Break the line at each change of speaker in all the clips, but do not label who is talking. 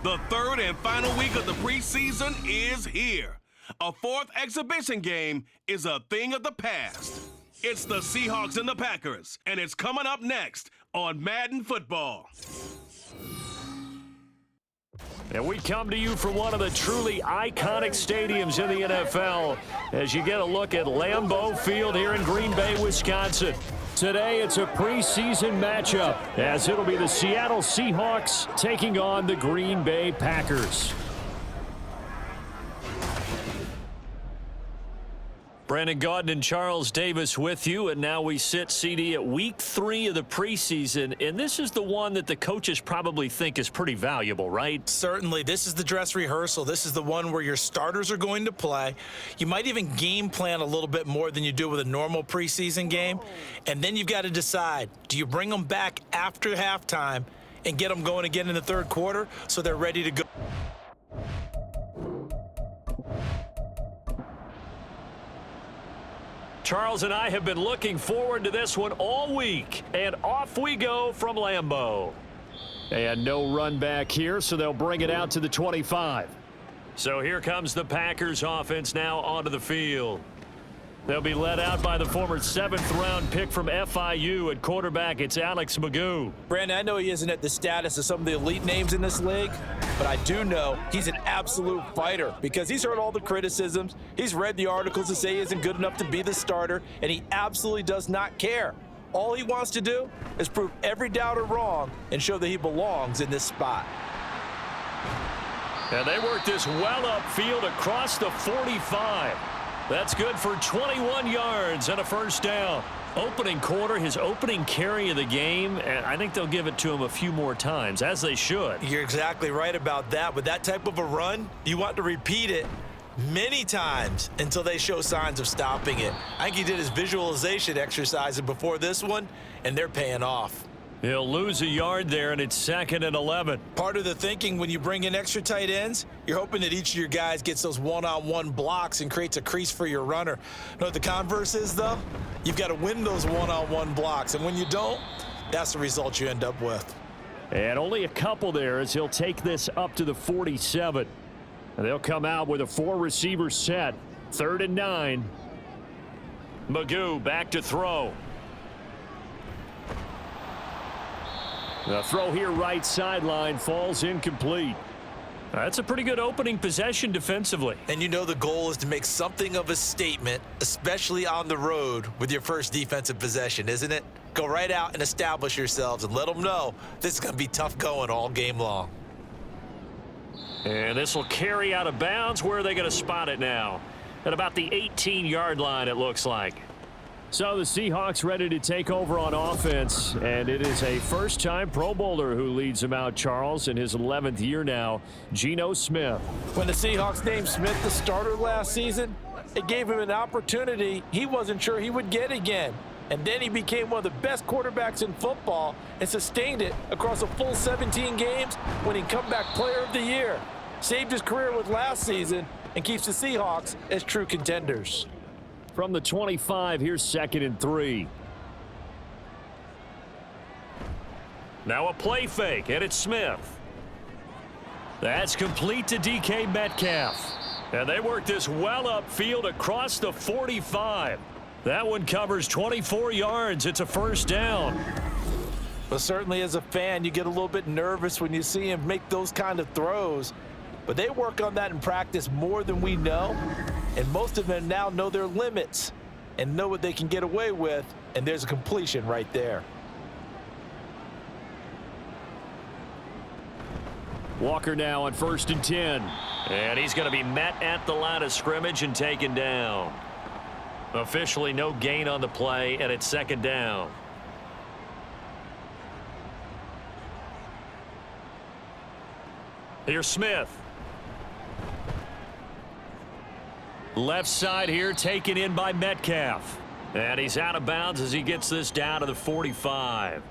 The third and final week of the preseason is here. A fourth exhibition game is a thing of the past. It's the Seahawks and the Packers, and it's coming up next on Madden Football.
And we come to you from one of the truly iconic stadiums in the NFL as you get a look at Lambeau Field here in Green Bay, Wisconsin. Today, it's a preseason matchup as it'll be the Seattle Seahawks taking on the Green Bay Packers. Brandon Gaudin and Charles Davis with you, and now we sit, CD, at week 3 of the preseason, and this is the one that the coaches probably think is pretty valuable, right?
Certainly. This is the dress rehearsal. This is the one where your starters are going to play. You might even game plan a little bit more than you do with a normal preseason game, and then you've got to decide, do you bring them back after halftime and get them going again in the third quarter so they're ready to go?
Charles and I have been looking forward to this one all week, and off we go from Lambeau. And no run back here, so they'll bring it out to the 25. So here comes the Packers offense now onto the field. They'll be led out by the former 7th-round pick from FIU at quarterback. It's Alex Magoo.
Brandon, I know he isn't at the status of some of the elite names in this league, but I do know he's an absolute fighter because he's heard all the criticisms. He's read the articles that say he isn't good enough to be the starter, and he absolutely does not care. All he wants to do is prove every doubter wrong and show that he belongs in this spot.
And they work this well upfield across the 45. That's good for 21 yards and a first down. Opening quarter, his opening carry of the game, and I think they'll give it to him a few more times, as they should.
You're exactly right about that. With that type of a run, you want to repeat it many times until they show signs of stopping it. I think he did his visualization exercises before this one, and they're paying off.
He'll lose a yard there, and it's 2nd and 11.
Part of the thinking when you bring in extra tight ends, you're hoping that each of your guys gets those one-on-one blocks and creates a crease for your runner. You know what the converse is, though? You've got to win those one-on-one blocks, and when you don't, that's the result you end up with.
And only a couple there as he'll take this up to the 47. And they'll come out with a 4-receiver set. 3rd and 9. Magoo back to throw. The throw here right sideline falls incomplete. That's a pretty good opening possession defensively.
And you know the goal is to make something of a statement, especially on the road with your first defensive possession, isn't it? Go right out and establish yourselves and let them know this is going to be tough going all game long.
And this will carry out of bounds. Where are they going to spot it now? At about the 18-yard line, it looks like. So the Seahawks ready to take over on offense, and it is a first-time Pro Bowler who leads them out, Charles, in his 11th year now, Geno Smith.
When the Seahawks named Smith the starter last season, it gave him an opportunity he wasn't sure he would get again. And then he became one of the best quarterbacks in football and sustained it across a full 17 games, winning Comeback Player of the Year. Saved his career with last season and keeps the Seahawks as true contenders.
From the 25, here's 2nd and 3. Now a play fake, and it's Smith. That's complete to DK Metcalf. And they work this well upfield across the 45. That one covers 24 yards. It's a first down.
Well, certainly as a fan, you get a little bit nervous when you see him make those kind of throws. But they work on that in practice more than we know. And most of them now know their limits and know what they can get away with, and there's a completion right there.
Walker now on 1st and 10. And he's going to be met at the line of scrimmage and taken down. Officially no gain on the play, and it's 2nd down. Here's Smith. Left side here taken in by Metcalf. And he's out of bounds as he gets this down to the 45.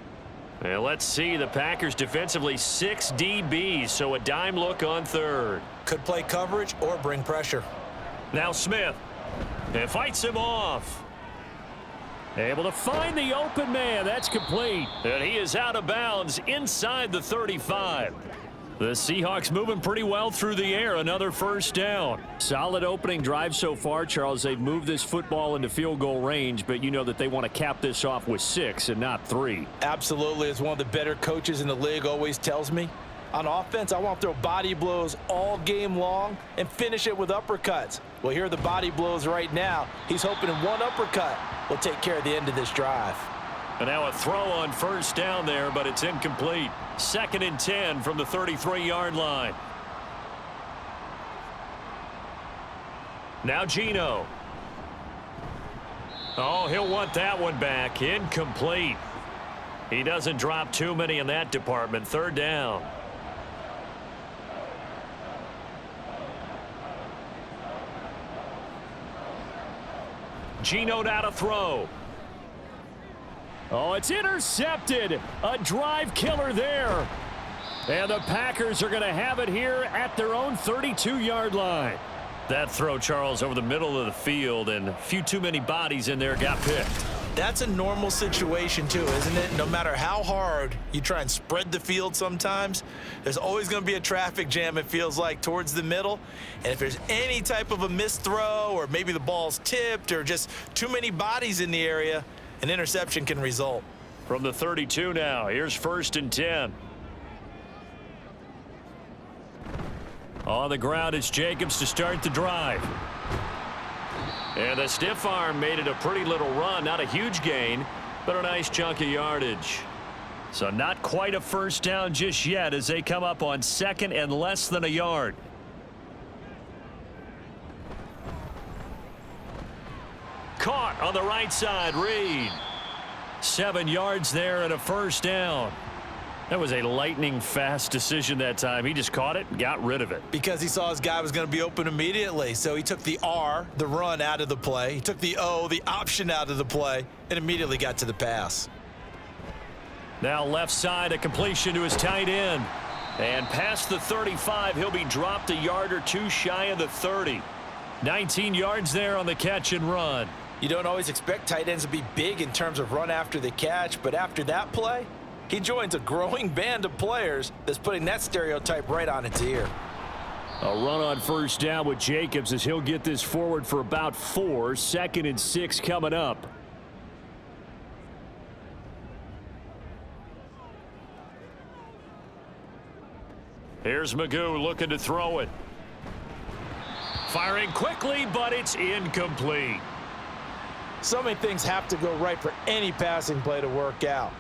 And let's see, the Packers defensively 6 DBs, so a dime look on 3rd.
Could play coverage or bring pressure.
Now Smith. And fights him off. Able to find the open man. That's complete. And he is out of bounds inside the 35. The Seahawks moving pretty well through the air. Another first down. Solid opening drive so far, Charles. They've moved this football into field goal range, but you know that they want to cap this off with 6 and not 3.
Absolutely. As one of the better coaches in the league always tells me, on offense, I want to throw body blows all game long and finish it with uppercuts. Well, here are the body blows right now. He's hoping one uppercut will take care of the end of this drive.
And now a throw on first down there, but it's incomplete. 2nd and 10 from the 33-yard line. Now Geno. Oh, he'll want that one back. Incomplete. He doesn't drop too many in that department. 3rd down. Geno now to throw. Oh, it's intercepted. A drive killer there. And the Packers are going to have it here at their own 32-yard line. That throw, Charles, over the middle of the field, and a few too many bodies in there got picked.
That's a normal situation too, isn't it? No matter how hard you try and spread the field sometimes, there's always going to be a traffic jam, it feels like, towards the middle. And if there's any type of a missed throw, or maybe the ball's tipped, or just too many bodies in the area, an interception can result.
From the 32 now, here's 1st and 10. On the ground, it's Jacobs to start the drive. And the stiff arm made it a pretty little run. Not a huge gain, but a nice chunk of yardage. So not quite a first down just yet as they come up on 2nd and less than a yard. Caught on the right side, Reed. 7 yards there and a first down. That was a lightning-fast decision that time. He just caught it and got rid of it.
Because he saw his guy was going to be open immediately. So he took the R, the run, out of the play. He took the O, the option, out of the play, and immediately got to the pass.
Now left side, a completion to his tight end. And past the 35, he'll be dropped a yard or two shy of the 30. 19 yards there on the catch and run.
You don't always expect tight ends to be big in terms of run after the catch, but after that play, he joins a growing band of players that's putting that stereotype right on its ear.
A run on first down with Jacobs as he'll get this forward for about 4. 2nd and 6 coming up. Here's Magoo looking to throw it. Firing quickly, but it's incomplete.
So many things have to go right for any passing play to work out.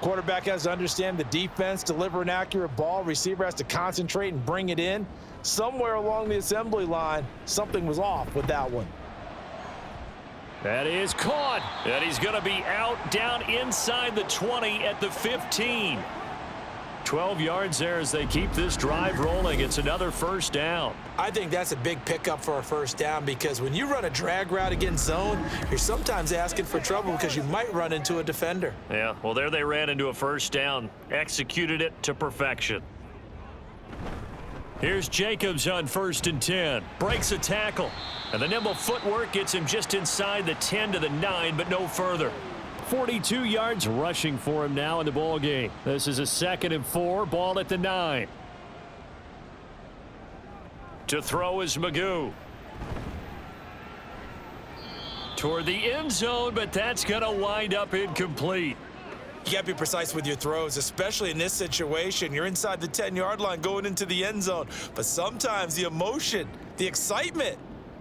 Quarterback has to understand the defense, deliver an accurate ball. Receiver has to concentrate and bring it in. Somewhere along the assembly line, something was off with that one.
That is caught. And he's going to be out down inside the 20 at the 15. 12 yards there as they keep this drive rolling. It's another first down.
I think that's a big pickup for a first down because when you run a drag route against zone, you're sometimes asking for trouble because you might run into a defender.
Yeah, well, there they ran into a first down. Executed it to perfection. Here's Jacobs on 1st and 10. Breaks a tackle. And the nimble footwork gets him just inside the 10 to the 9, but no further. 42 yards rushing for him now in the ball game. This is a 2nd and 4. Ball at the 9. To throw is Magoo. Toward the end zone, but that's going to wind up incomplete.
You got to be precise with your throws, especially in this situation. You're inside the 10-yard line going into the end zone. But sometimes the emotion, the excitement,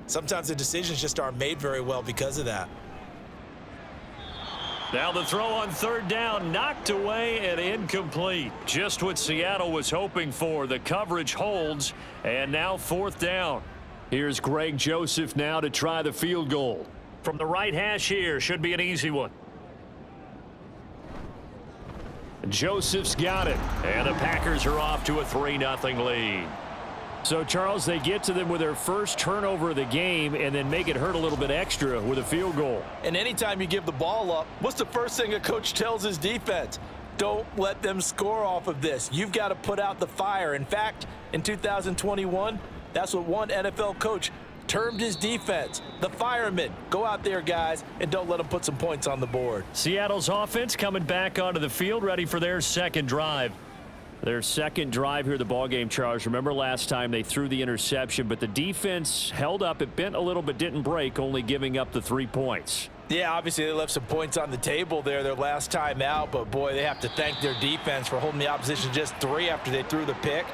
sometimes the decisions just aren't made very well because of that.
Now the throw on 3rd down, knocked away and incomplete. Just what Seattle was hoping for. The coverage holds, and now 4th down. Here's Greg Joseph now to try the field goal. From the right hash here, should be an easy one. Joseph's got it, and the Packers are off to a 3-0 lead. So, Charles, they get to them with their first turnover of the game and then make it hurt a little bit extra with a field goal.
And anytime you give the ball up, what's the first thing a coach tells his defense? Don't let them score off of this. You've got to put out the fire. In fact, in 2021, that's what one NFL coach termed his defense. The firemen. Go out there, guys, and don't let them put some points on the board.
Seattle's offense coming back onto the field, ready for their second drive. Their second drive here, the ballgame, Charles. Remember last time they threw the interception, but the defense held up. It bent a little but didn't break, only giving up the 3 points.
Yeah, obviously they left some points on the table there their last time out, but boy, they have to thank their defense for holding the opposition just 3 after they threw the pick.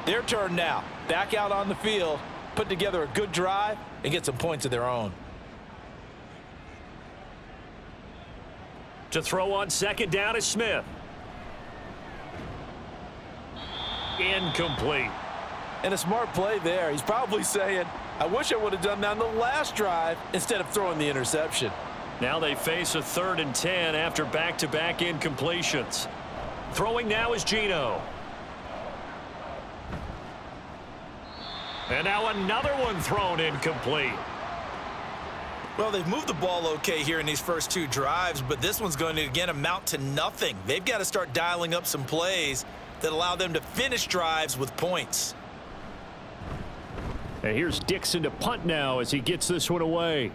Their turn now. Back out on the field, put together a good drive, and get some points of their own.
To throw on second down is Smith. Incomplete.
And a smart play there. He's probably saying, I wish I would have done that on the last drive instead of throwing the interception.
Now they face a 3rd and 10 after back-to-back incompletions. Throwing now is Geno. And now another one thrown incomplete.
Well, they've moved the ball okay here in these first 2 drives, but this one's going to, again, amount to nothing. They've got to start dialing up some plays that allow them to finish drives with points.
And here's Dixon to punt now as he gets this one away.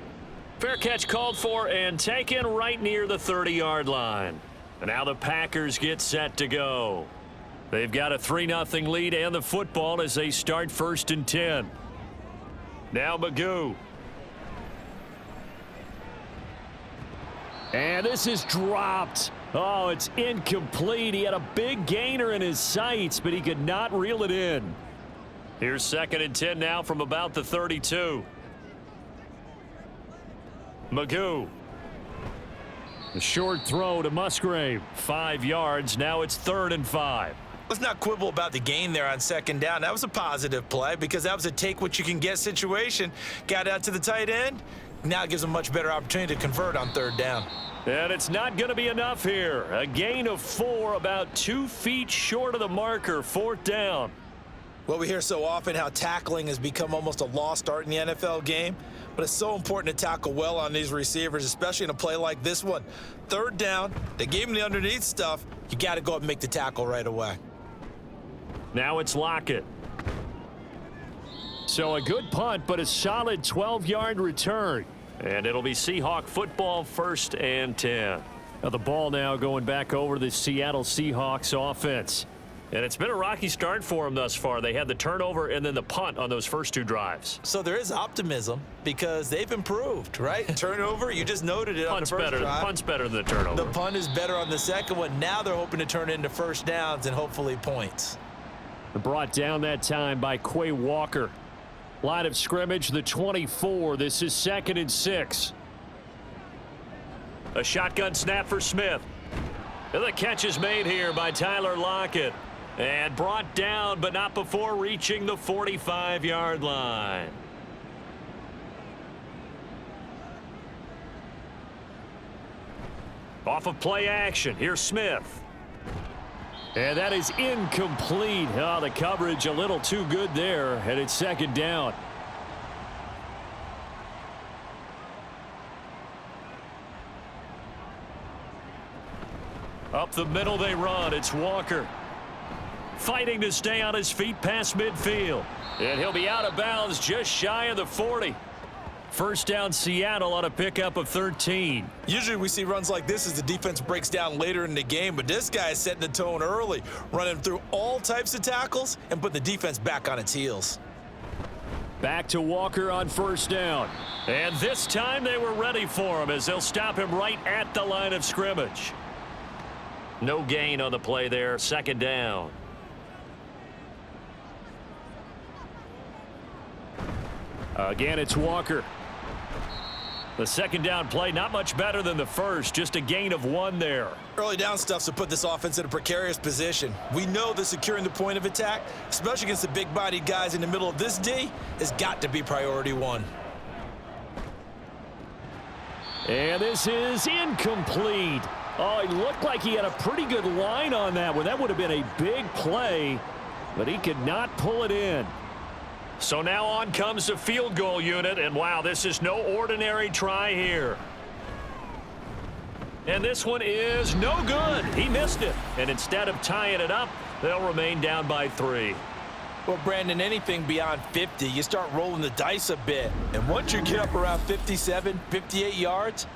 Fair catch called for and taken right near the 30-yard line. And now the Packers get set to go. They've got a 3-0 lead and the football as they start 1st and 10. Now Magoo. And this is dropped. Oh, it's incomplete. He had a big gainer in his sights, but he could not reel it in. Here's 2nd and 10 now from about the 32. Magoo. A short throw to Musgrave. 5 yards. Now it's 3rd and 5.
Let's not quibble about the gain there on 2nd down. That was a positive play because that was a take-what-you-can-get situation. Got out to the tight end. Now it gives them a much better opportunity to convert on 3rd down.
And it's not going to be enough here. A gain of 4, about 2 feet short of the marker. 4th down.
Well, we hear so often how tackling has become almost a lost art in the NFL game, but it's so important to tackle well on these receivers, especially in a play like this one. 3rd down, they gave him the underneath stuff. You got to go up and make the tackle right away.
Now it's Lockett. So a good punt, but a solid 12-yard return. And it'll be Seahawk football, 1st and 10. Now the ball now going back over to the Seattle Seahawks offense. And it's been a rocky start for them thus far. They had the turnover and then the punt on those first 2 drives.
So there is optimism because they've improved, right? Turnover, you just noted it on the first drive.
Punt's better than the turnover.
The punt is better on the second one. Now they're hoping to turn it into 1st downs and hopefully points.
Brought down that time by Quay Walker. Line of scrimmage, the 24. This is 2nd and 6. A shotgun snap for Smith. And the catch is made here by Tyler Lockett. And brought down, but not before reaching the 45-yard line. Off of play action, here's Smith. And that is incomplete. Oh, the coverage a little too good there, and it's 2nd down. Up the middle they run. It's Walker. Fighting to stay on his feet past midfield. And he'll be out of bounds just shy of the 40. 1st down Seattle on a pickup of 13.
Usually we see runs like this as the defense breaks down later in the game, but this guy is setting the tone early, running through all types of tackles and putting the defense back on its heels.
Back to Walker on 1st down. And this time they were ready for him as they'll stop him right at the line of scrimmage. No gain on the play there. 2nd down. Again, it's Walker. The 2nd down play, not much better than the first, just a gain of 1 there.
Early down stuff to put this offense in a precarious position. We know that securing the point of attack, especially against the big-bodied guys in the middle of this D, has got to be priority 1.
And this is incomplete. Oh, he looked like he had a pretty good line on that one. That would have been a big play, but he could not pull it in. So now on comes the field goal unit, and wow, this is no ordinary try here. And this one is no good. He missed it. And instead of tying it up, they'll remain down by 3.
Well, Brandon, anything beyond 50, you start rolling the dice a bit. And once you get up around 57, 58 yards,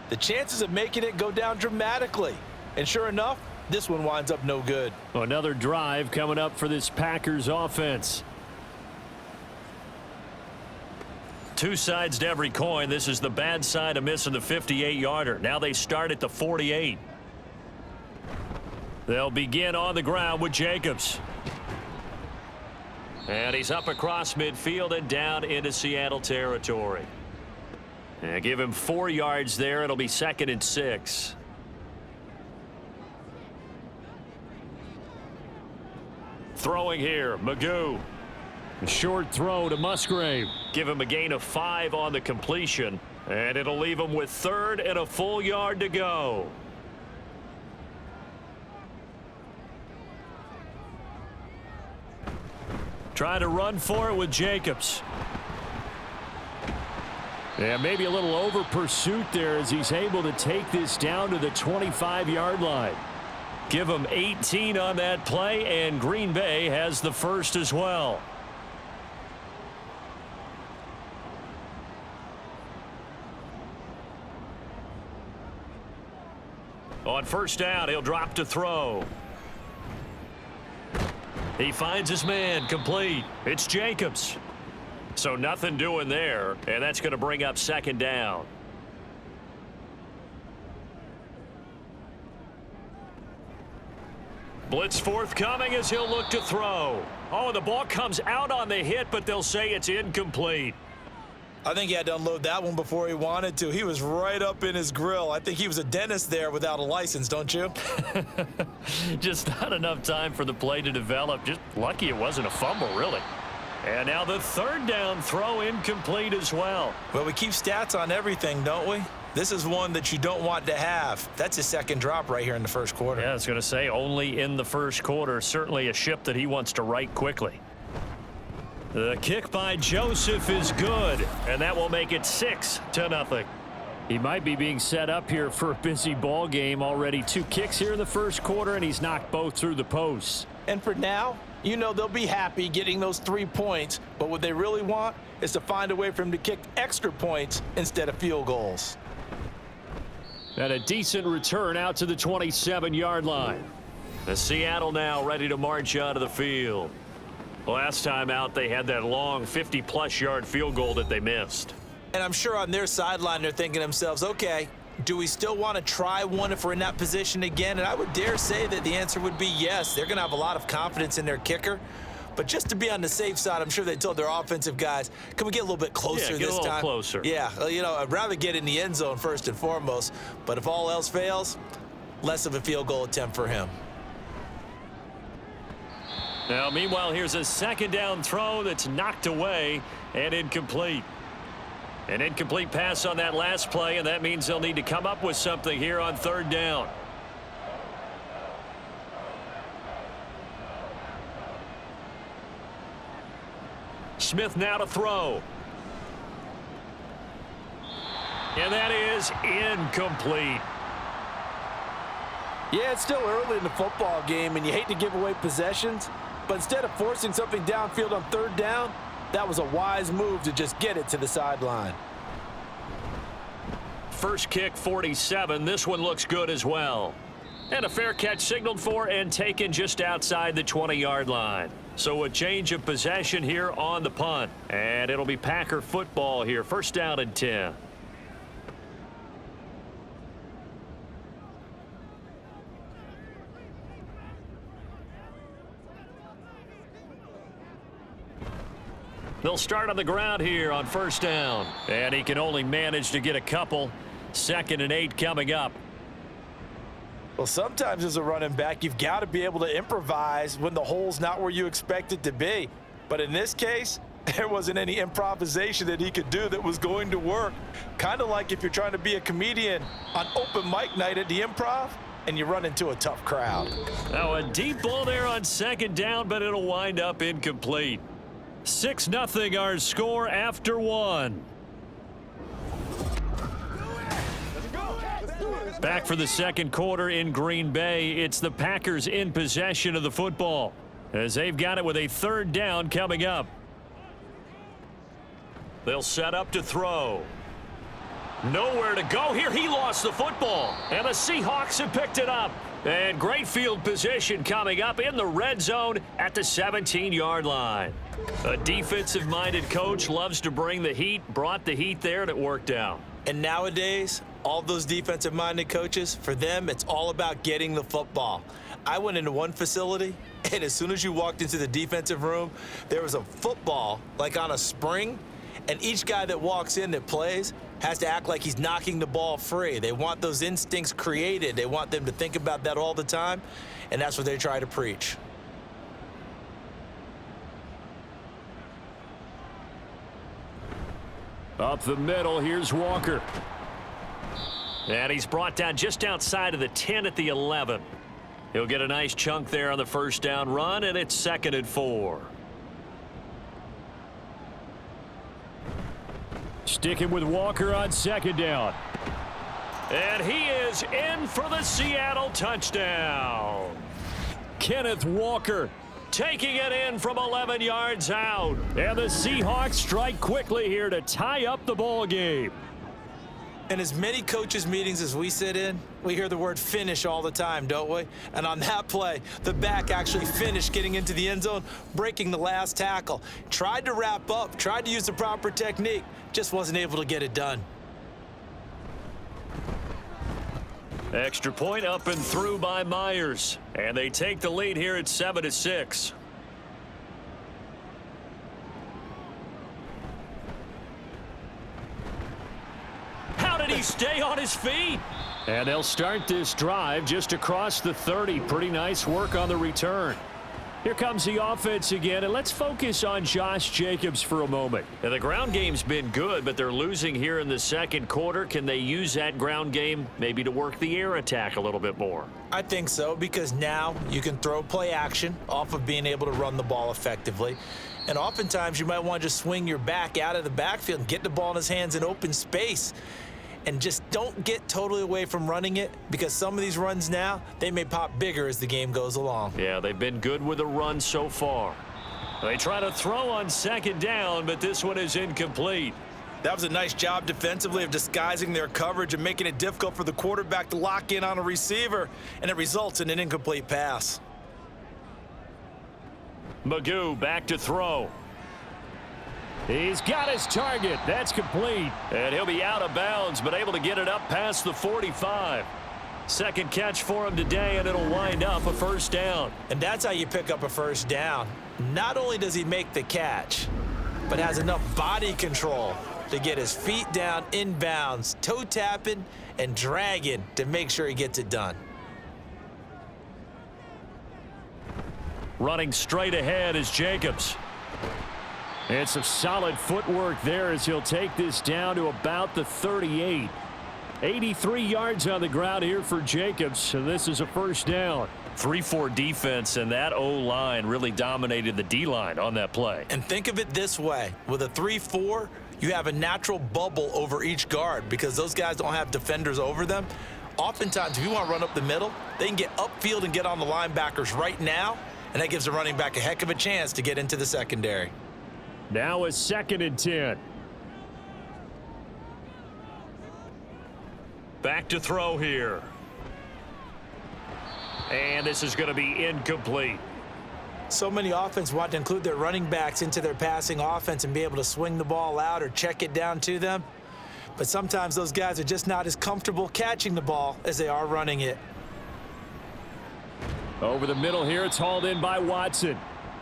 the chances of making it go down dramatically. And sure enough,
This one winds up no good.
Another drive coming up for this Packers offense. Two sides to every coin. This is the bad side of missing the 58-yarder. Now they start at the 48. They'll begin on the ground with Jacobs. And he's up across midfield and down into Seattle territory. And give him 4 yards there. It'll be 2nd and 6. Throwing here, Magoo. A short throw to Musgrave. Give him a gain of 5 on the completion. And it'll leave him with 3rd and a full yard to go. Trying to run for it with Jacobs. Yeah, maybe a little over pursuit there as he's able to take this down to the 25-yard line. Give him 18 on that play, and Green Bay has the first as well. On first down, he'll drop to throw. He finds his man, complete. It's Jacobs. So nothing doing there, and that's going to bring up 2nd down. Blitz forthcoming as he'll look to throw. Oh, the ball comes out on the hit, but they'll say it's incomplete.
I think he had to unload that one before he wanted to. He was right up in his grill. I think he was a dentist there without a license, don't you?
Just not enough time for the play to develop. Just lucky it wasn't a fumble, really. And now the 3rd down throw incomplete as well.
Well, we keep stats on everything, don't we? This is one that you don't want to have. That's his 2nd drop right here in the 1st quarter.
Yeah, I was going to say only in the 1st quarter. Certainly a ship that he wants to right quickly. The kick by Joseph is good, and that will make it 6-0. He might be being set up here for a busy ball game. Already 2 kicks here in the 1st quarter, and he's knocked both through the posts.
And for now, you know they'll be happy getting those 3 points, but what they really want is to find a way for him to kick extra points instead of field goals.
And a decent return out to the 27-yard line. The Seattle now ready to march out of the field. Last time out, they had that long 50-plus yard field goal that they missed.
And I'm sure on their sideline, they're thinking to themselves, okay, do we still want to try one if we're in that position again? And I would dare say that the answer would be yes. They're going to have a lot of confidence in their kicker. But just to be on the safe side, I'm sure they told their offensive guys, can we get a little bit closer this time?
Yeah, get a little closer.
Yeah, you know, I'd rather get in the end zone first and foremost. But if all else fails, less of a field goal attempt for him.
Now, meanwhile, here's a 2nd down throw that's knocked away and incomplete. An incomplete pass on that last play, and that means they'll need to come up with something here on 3rd down. Smith now to throw. And that is incomplete.
Yeah, it's still early in the football game, and you hate to give away possessions, but instead of forcing something downfield on 3rd down, that was a wise move to just get it to the sideline.
First kick, 47. This one looks good as well. And a fair catch signaled for and taken just outside the 20-yard line. So a change of possession here on the punt. And it'll be Packer football here. 1st down and 10. They'll start on the ground here on 1st down. And he can only manage to get a couple. 2nd and 8 coming up.
Well, sometimes as a running back, you've got to be able to improvise when the hole's not where you expect it to be. But in this case, there wasn't any improvisation that he could do that was going to work. Kind of like if you're trying to be a comedian on open mic night at the Improv and you run into a tough crowd.
Now a deep ball there on 2nd down, but it'll wind up incomplete. 6-0 our score after 1. Back for the 2nd quarter in Green Bay. It's the Packers in possession of the football as they've got it with a 3rd down coming up. They'll set up to throw. Nowhere to go here. He lost the football, and the Seahawks have picked it up. And great field position coming up in the red zone at the 17-yard line. A defensive-minded coach loves to bring the heat, brought the heat there, and it worked out.
And nowadays, all those defensive-minded coaches, for them, it's all about getting the football. I went into one facility, and as soon as you walked into the defensive room, there was a football, like on a spring, and each guy that walks in that plays has to act like he's knocking the ball free. They want those instincts created. They want them to think about that all the time, and that's what they try to preach.
Up the middle, here's Walker. And he's brought down just outside of the 10 at the 11. He'll get a nice chunk there on the first down run, and it's 2nd and 4. Sticking with Walker on 2nd down. And he is in for the Seattle touchdown. Kenneth Walker taking it in from 11 yards out. And the Seahawks strike quickly here to tie up the ball game.
In as many coaches' meetings as we sit in, we hear the word finish all the time, don't we? And on that play, the back actually finished getting into the end zone, breaking the last tackle. Tried to wrap up, tried to use the proper technique, just wasn't able to get it done.
Extra point up and through by Myers. And they take the lead here at 7-6. How did he stay on his feet? And they'll start this drive just across the 30. Pretty nice work on the return. Here comes the offense again, and let's focus on Josh Jacobs for a moment. Now, the ground game's been good, but they're losing here in the second quarter. Can they use that ground game maybe to work the air attack a little bit more?
I think so, because now you can throw play action off of being able to run the ball effectively. And oftentimes you might want to just swing your back out of the backfield and get the ball in his hands in open space. And just don't get totally away from running it, because some of these runs now, they may pop bigger as the game goes along.
Yeah, they've been good with the run so far. They try to throw on 2nd down, but this one is incomplete.
That was a nice job defensively of disguising their coverage and making it difficult for the quarterback to lock in on a receiver, and it results in an incomplete pass.
Magoo back to throw. He's got his target. That's complete. And he'll be out of bounds, but able to get it up past the 45. Second catch for him today, and it'll wind up a first down.
And that's how you pick up a first down. Not only does he make the catch, but has enough body control to get his feet down inbounds, toe tapping and dragging to make sure he gets it done.
Running straight ahead is Jacobs. And some solid footwork there as he'll take this down to about the 38. 83 yards on the ground here for Jacobs, so this is a first down. 3-4 defense, and that O-line really dominated the D-line on that play.
And think of it this way. With a 3-4, you have a natural bubble over each guard because those guys don't have defenders over them. Oftentimes, if you want to run up the middle, they can get upfield and get on the linebackers right now, and that gives the running back a heck of a chance to get into the secondary.
Now a 2nd and 10. Back to throw here. And this is going to be incomplete.
So many offenses want to include their running backs into their passing offense and be able to swing the ball out or check it down to them. But sometimes those guys are just not as comfortable catching the ball as they are running it.
Over the middle here, it's hauled in by Watson.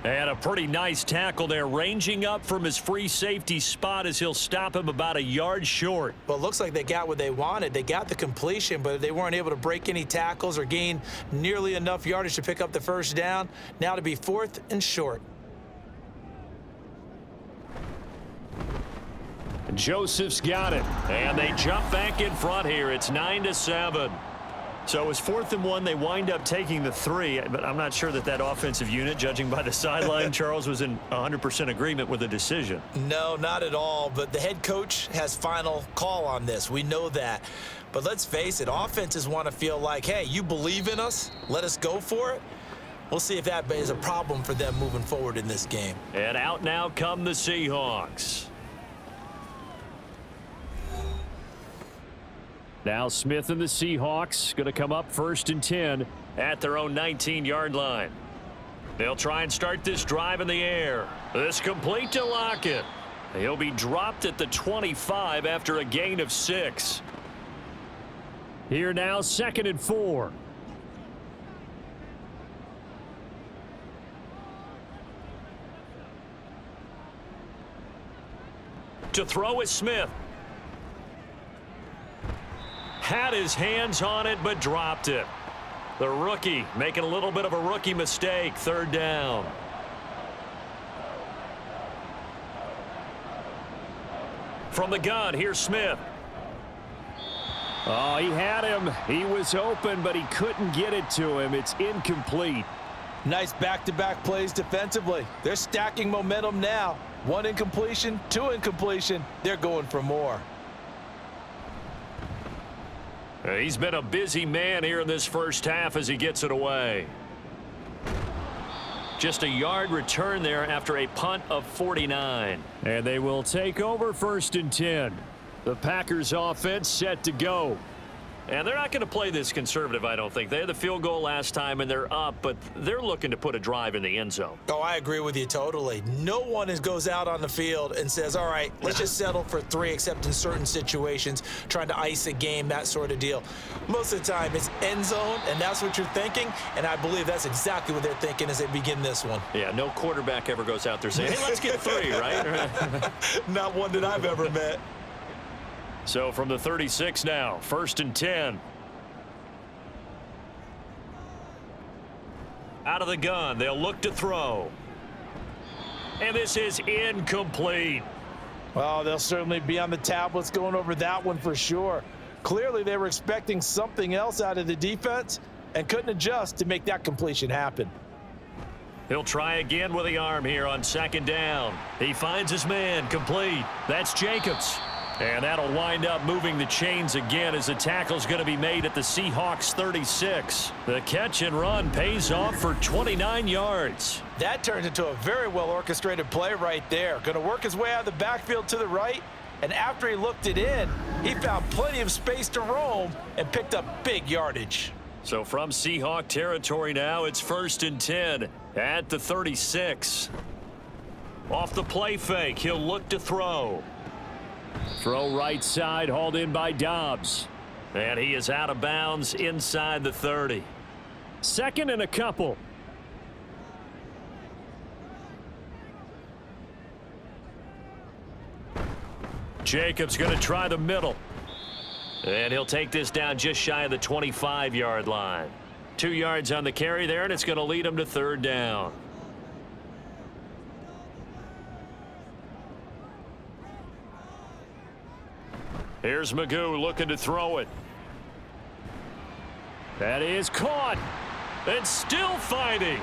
And a pretty nice tackle there, ranging up from his free safety spot as he'll stop him about a yard short.
Well, it looks like they got what they wanted. They got the completion, but they weren't able to break any tackles or gain nearly enough yardage to pick up the first down. Now to be 4th and short.
Joseph's got it. And they jump back in front here. It's 9-7. So it was 4th and 1. They wind up taking the 3, but I'm not sure that offensive unit, judging by the sideline, Charles, was in 100% agreement with the decision.
No, not at all, but the head coach has final call on this. We know that. But let's face it, offenses want to feel like, hey, you believe in us, let us go for it. We'll see if that is a problem for them moving forward in this game.
And out now come the Seahawks. Now Smith and the Seahawks going to come up 1st and 10 at their own 19-yard line. They'll try and start this drive in the air. This complete to Lockett. He'll be dropped at the 25 after a gain of 6. Here now, 2nd and 4. To throw is Smith. Had his hands on it, but dropped it. The rookie making a little bit of a rookie mistake. 3rd down. From the gun, here's Smith. Oh, he had him. He was open, but he couldn't get it to him. It's incomplete.
Nice back-to-back plays defensively. They're stacking momentum now. 1 incompletion, 2 incompletion. They're going for more.
He's been a busy man here in this first half as he gets it away. Just a yard return there after a punt of 49. And they will take over 1st and 10. The Packers offense set to go. And they're not going to play this conservative, I don't think. They had the field goal last time, and they're up, but they're looking to put a drive in the end zone.
Oh, I agree with you totally. No one goes out on the field and says, all right, let's just settle for 3, except in certain situations, trying to ice a game, that sort of deal. Most of the time, it's end zone, and that's what you're thinking, and I believe that's exactly what they're thinking as they begin this one.
Yeah, no quarterback ever goes out there saying, hey, let's get 3, right?
Not one that I've ever met.
So from the 36 now, 1st and 10. Out of the gun, they'll look to throw. And this is incomplete.
Well, they'll certainly be on the tablets going over that one for sure. Clearly, they were expecting something else out of the defense and couldn't adjust to make that completion happen.
He'll try again with the arm here on 2nd down. He finds his man, complete. That's Jacobs. And that'll wind up moving the chains again as the tackle's going to be made at the Seahawks 36. The catch and run pays off for 29 yards.
That turns into a very well orchestrated play right there. Going to work his way out of the backfield to the right. And after he looked it in, he found plenty of space to roam and picked up big yardage.
So from Seahawk territory now, it's 1st and 10 at the 36. Off the play fake, he'll look to throw. Throw right side, hauled in by Dobbs. And he is out of bounds inside the 30. 2nd and a couple. Jacobs going to try the middle. And he'll take this down just shy of the 25-yard line. 2 yards on the carry there, and it's going to lead him to 3rd down. Here's Magoo looking to throw it. That is caught. And still fighting.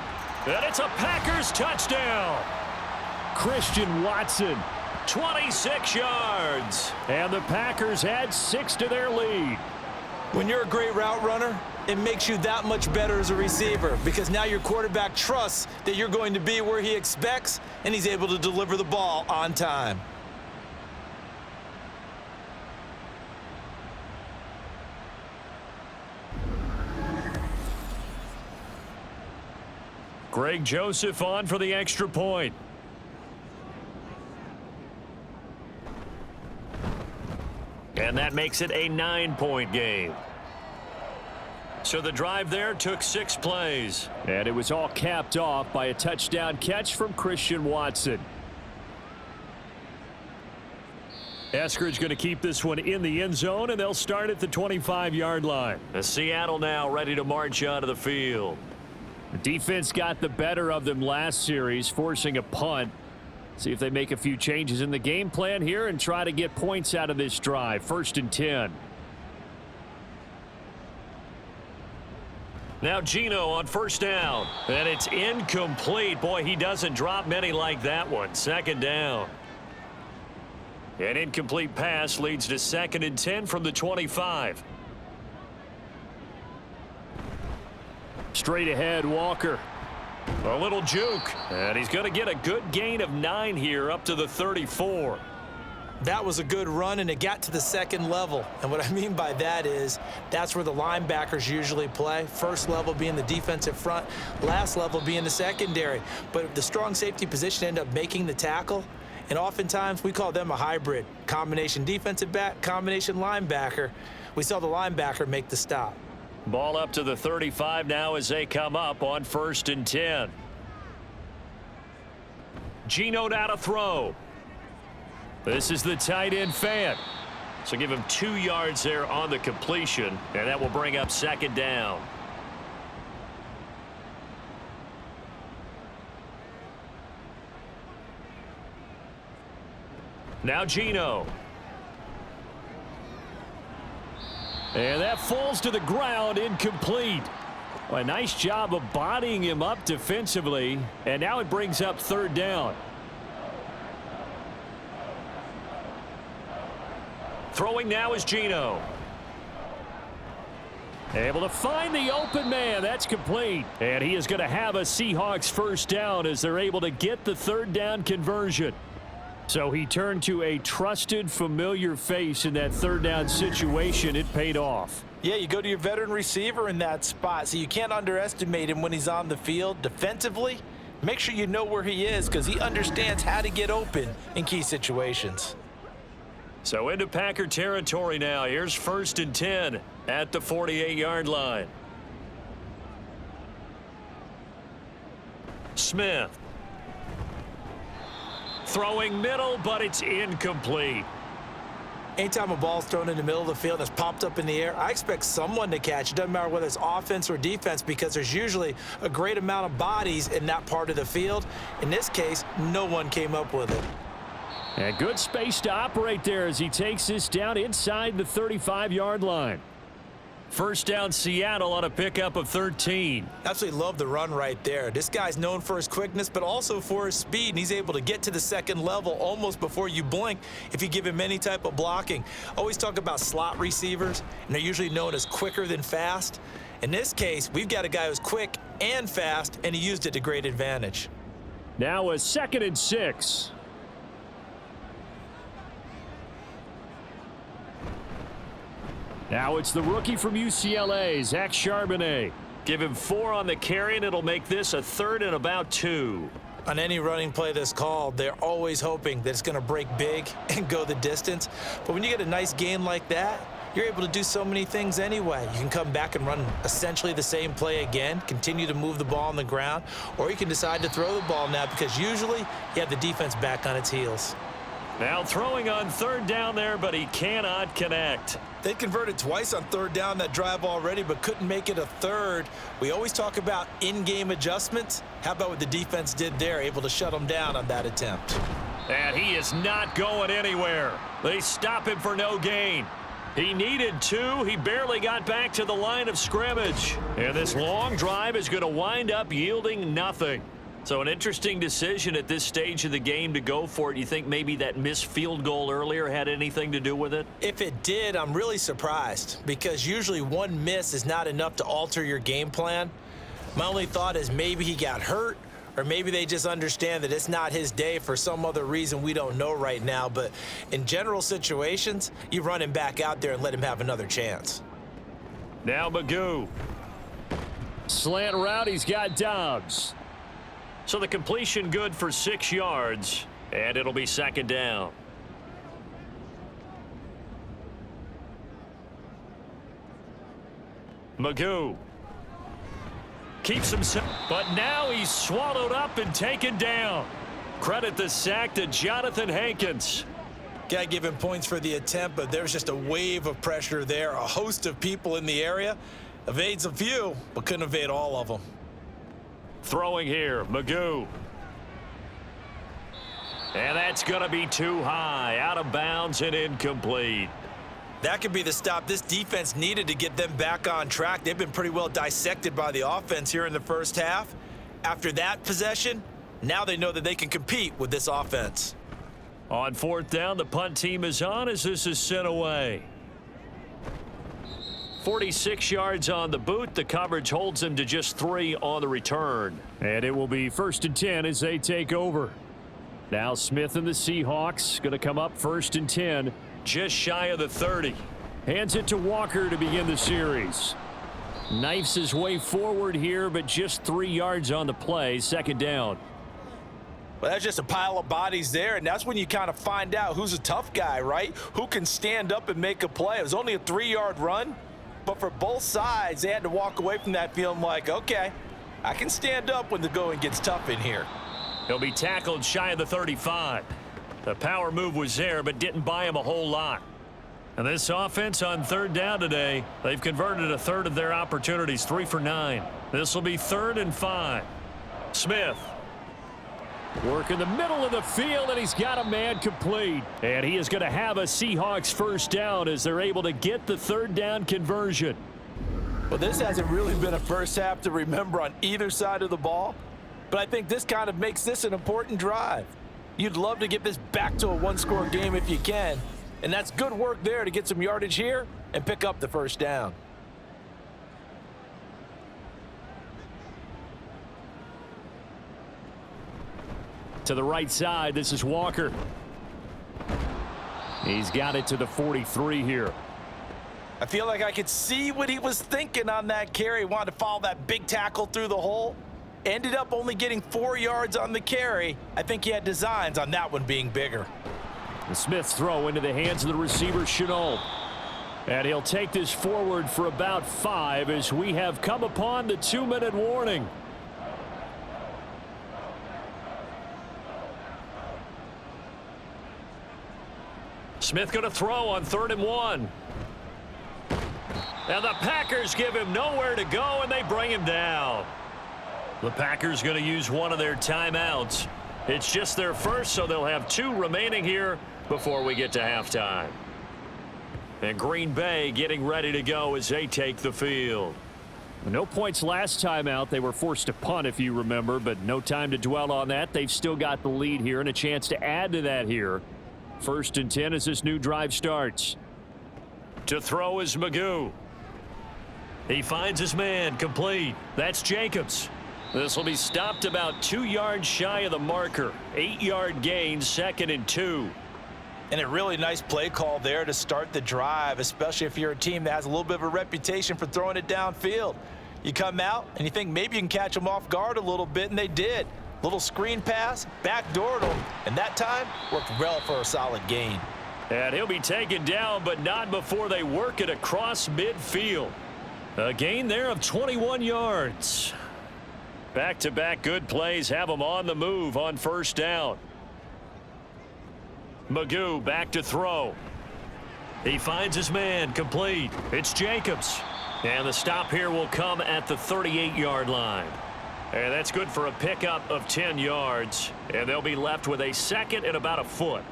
And it's a Packers touchdown. Christian Watson, 26 yards. And the Packers add 6 to their lead.
When you're a great route runner, it makes you that much better as a receiver because now your quarterback trusts that you're going to be where he expects, and he's able to deliver the ball on time.
Greg Joseph on for the extra point. And that makes it a 9-point game. So the drive there took 6 plays. And it was all capped off by a touchdown catch from Christian Watson. Eskridge going to keep this one in the end zone, and they'll start at the 25-yard line. And Seattle now ready to march onto the field. The defense got the better of them last series, forcing a punt. See if they make a few changes in the game plan here and try to get points out of this drive. 1st and 10. Now Geno on 1st down. And it's incomplete. Boy, he doesn't drop many like that one. 2nd down. An incomplete pass leads to 2nd and 10 from the 25. Straight ahead, Walker. A little juke. And he's going to get a good gain of 9 here up to the 34.
That was a good run, and it got to the second level. And what I mean by that is that's where the linebackers usually play. First level being the defensive front, last level being the secondary. But the strong safety position ended up making the tackle, and oftentimes we call them a hybrid. Combination defensive back, combination linebacker. We saw the linebacker make the stop.
Ball up to the 35 now as they come up on 1st and 10. Geno now to throw. This is the tight end Fant. So give him 2 yards there on the completion, and that will bring up 2nd down. Now Geno. And that falls to the ground, incomplete. Well, a nice job of bodying him up defensively, and now it brings up 3rd down. Throwing now is Geno. Able to find the open man. That's complete. And he is going to have a Seahawks 1st down as they're able to get the 3rd down conversion. So he turned to a trusted, familiar face in that 3rd down situation. It paid off.
Yeah, you go to your veteran receiver in that spot, so you can't underestimate him when he's on the field. Defensively, make sure you know where he is because he understands how to get open in key situations.
So into Packer territory now. Here's 1st and 10 at the 48-yard line. Smith. Throwing middle, but it's incomplete.
Anytime a ball's thrown in the middle of the field that's popped up in the air, I expect someone to catch. It doesn't matter whether it's offense or defense because there's usually a great amount of bodies in that part of the field. In this case, no one came up with it.
And good space to operate there as he takes this down inside the 35-yard line. 1st down Seattle on a pickup of 13.
Absolutely love the run right there. This guy's known for his quickness, but also for his speed, and he's able to get to the 2nd level almost before you blink if you give him any type of blocking. Always talk about slot receivers, and they're usually known as quicker than fast. In this case, we've got a guy who's quick and fast, and he used it to great advantage.
Now a 2nd and 6. Now it's the rookie from UCLA, Zach Charbonnet. Give him 4 on the carry, and it'll make this a 3rd and about 2.
On any running play that's called, they're always hoping that it's going to break big and go the distance. But when you get a nice gain like that, you're able to do so many things anyway. You can come back and run essentially the same play again, continue to move the ball on the ground, or you can decide to throw the ball now because usually you have the defense back on its heels.
Now throwing on 3rd down there, but he cannot connect.
They converted twice on 3rd down that drive already, but couldn't make it a 3rd. We always talk about in-game adjustments. How about what the defense did there, able to shut them down on that attempt?
And he is not going anywhere. They stop him for no gain. He needed 2. He barely got back to the line of scrimmage. And this long drive is going to wind up yielding nothing. So an interesting decision at this stage of the game to go for it. You think maybe that missed field goal earlier had anything to do with it?
If it did, I'm really surprised because usually one miss is not enough to alter your game plan. My only thought is maybe he got hurt or maybe they just understand that it's not his day for some other reason we don't know right now. But in general situations, you run him back out there and let him have another chance.
Now Magoo. Slant route, he's got Dobbs. So the completion good for 6 yards, and it'll be 2nd down. Magoo keeps him, but now he's swallowed up and taken down. Credit the sack to Jonathan Hankins.
Got to give him points for the attempt, but there's just a wave of pressure there. A host of people in the area. Evades a few, but couldn't evade all of them.
Throwing here, Magoo. And that's going to be too high, out of bounds and incomplete.
That could be the stop this defense needed to get them back on track. They've been pretty well dissected by the offense here in the first half. After that possession, now they know that they can compete with this offense.
On 4th down, the punt team is on as this is sent away. 46 yards on the boot. The coverage holds them to just 3 on the return. And it will be 1st and 10 as they take over. Now Smith and the Seahawks going to come up 1st and 10, just shy of the 30. Hands it to Walker to begin the series. Knifes his way forward here, but just 3 yards on the play, 2nd down.
Well, that's just a pile of bodies there, and that's when you kind of find out who's a tough guy, right? Who can stand up and make a play. It was only a 3-yard run, but for both sides, they had to walk away from that feeling like, okay, I can stand up when the going gets tough in here.
He'll be tackled shy of the 35. The power move was there, but didn't buy him a whole lot. And this offense on 3rd down today, they've converted a third of their opportunities, 3 for 9. This will be 3rd and 5. Smith. Work in the middle of the field, and he's got a man complete. And he is going to have a Seahawks 1st down as they're able to get the 3rd down conversion.
Well, this hasn't really been a first half to remember on either side of the ball, but I think this kind of makes this an important drive. You'd love to get this back to a 1-score game if you can, and that's good work there to get some yardage here and pick up the 1st down.
To the right side, this is Walker. He's got it to the 43 here.
I feel like I could see what he was thinking on that carry. He wanted to follow that big tackle through the hole. Ended up only getting 4 yards on the carry. I think he had designs on that one being bigger.
The Smith's throw into the hands of the receiver, Chenault. And he'll take this forward for about 5 as we have come upon the 2-minute warning. Smith going to throw on 3rd and 1. Now the Packers give him nowhere to go, and they bring him down. The Packers going to use one of their timeouts. It's just their first, so they'll have 2 remaining here before we get to halftime. And Green Bay getting ready to go as they take the field. No points last time out. They were forced to punt, if you remember, but no time to dwell on that. They've still got the lead here and a chance to add to that here. 1st and 10 as this new drive starts. To throw is Magoo. He finds his man complete. That's Jacobs. This will be stopped about 2 yards shy of the marker. 8-yard gain, 2nd and 2.
And a really nice play call there to start the drive, especially if you're a team that has a little bit of a reputation for throwing it downfield. You come out and you think maybe you can catch them off guard a little bit, and they did. Little screen pass, backdoored them, and that time worked well for a solid gain.
And he'll be taken down, but not before they work it across midfield. A gain there of 21 yards. Back-to-back good plays have them on the move on 1st down. Magoo back to throw. He finds his man complete. It's Jacobs. And the stop here will come at the 38-yard line. And that's good for a pickup of 10 yards. And they'll be left with a 2nd and about a foot.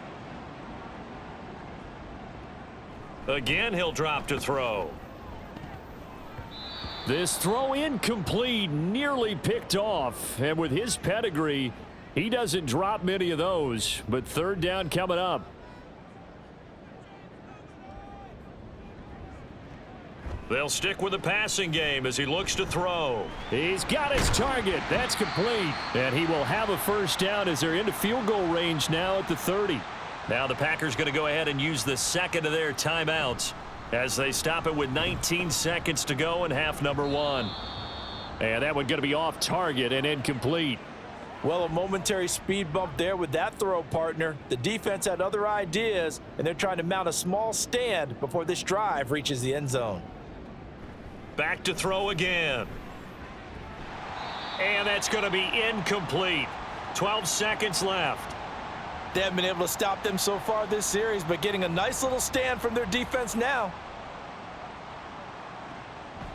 Again, he'll drop to throw. This throw incomplete, nearly picked off. And with his pedigree, he doesn't drop many of those. But 3rd down coming up. They'll stick with the passing game as he looks to throw. He's got his target. That's complete. And he will have a 1st down as they're into field goal range now at the 30. Now the Packers going to go ahead and use the 2nd of their timeouts as they stop it with 19 seconds to go in half number 1. And that one going to be off target and incomplete.
Well, a momentary speed bump there with that throw, partner. The defense had other ideas, and they're trying to mount a small stand before this drive reaches the end zone.
Back to throw again. And that's going to be incomplete. 12 seconds left.
They haven't been able to stop them so far this series, but getting a nice little stand from their defense now.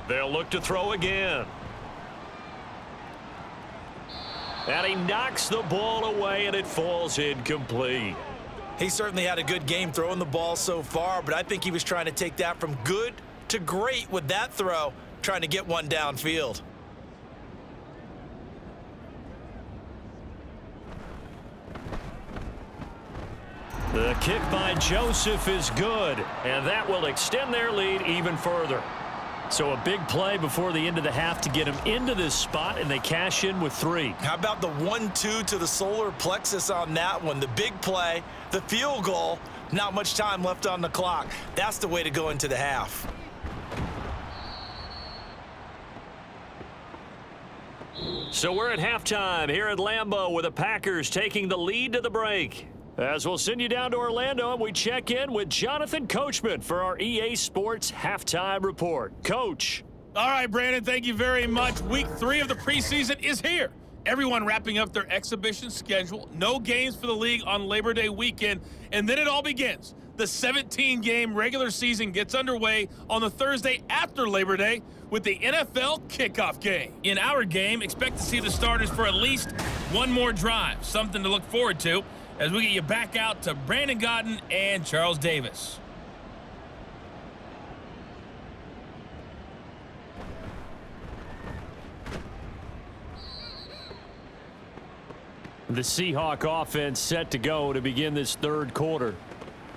They'll look to throw again. And he knocks the ball away, and it falls incomplete.
He certainly had a good game throwing the ball so far, but I think he was trying to take that from good to great with that throw, trying to get one downfield.
The kick by Joseph is good, and that will extend their lead even further. So a big play before the end of the half to get them into this spot, and they cash in with 3.
How about the 1-2 to the solar plexus on that one? The big play, the field goal, not much time left on the clock. That's the way to go into the half.
So we're at halftime here at Lambeau with the Packers taking the lead to the break. As we'll send you down to Orlando and we check in with Jonathan Coachman for our EA Sports Halftime Report. Coach.
All right, Brandon, thank you very much. Week 3 of the preseason is here. Everyone wrapping up their exhibition schedule. No games for the league on Labor Day weekend, and then it all begins. The 17-game regular season gets underway on the Thursday after Labor Day with the NFL kickoff game. In our game, expect to see the starters for at least one more drive, something to look forward to as we get you back out to Brandon Godden and Charles Davis.
The Seahawk offense set to go to begin this third quarter.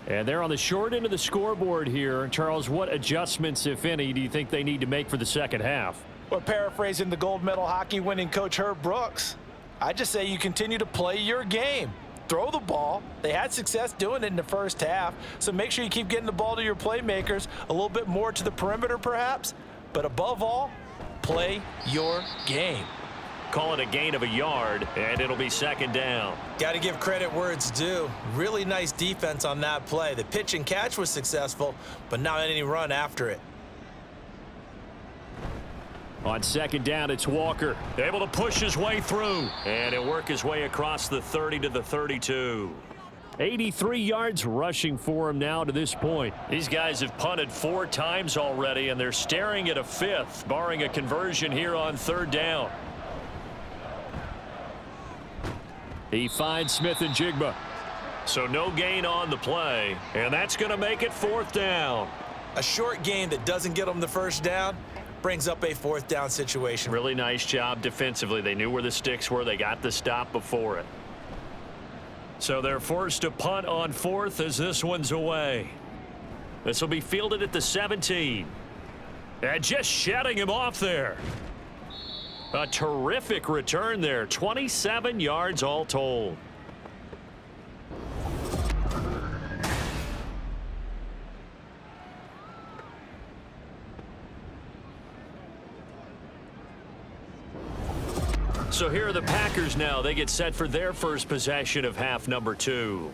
And they're on the short end of the scoreboard here. Charles, what adjustments, if any, do you think they need to make for the second half?
Well, paraphrasing the gold medal hockey winning coach Herb Brooks, I just say you continue to play your game. Throw the ball. They had success doing it in the first half, so make sure you keep getting the ball to your playmakers, a little bit more to the perimeter perhaps, but above all, play your game.
Call it a gain of a yard, and it'll be second down.
Got to give credit where it's due. Really nice defense on that play. The pitch and catch was successful, but not any run after it.
On second down, it's Walker. Able to push his way through, and he'll work his way across the 30 to the 32. 83 yards rushing for him now to this point. These guys have punted 4 times already, and they're staring at a 5th, barring a conversion here on third down. He finds Smith and Jigba. So no gain on the play, and that's going to make it 4th down.
A short gain that doesn't get them the first down brings up a 4th down situation.
Really nice job defensively. They knew where the sticks were. They got the stop before it. So they're forced to punt on 4th as this one's away. This will be fielded at the 17. And just shutting him off there. A terrific return there. 27 yards all told. So here are the Packers now. They get set for their first possession of half number 2.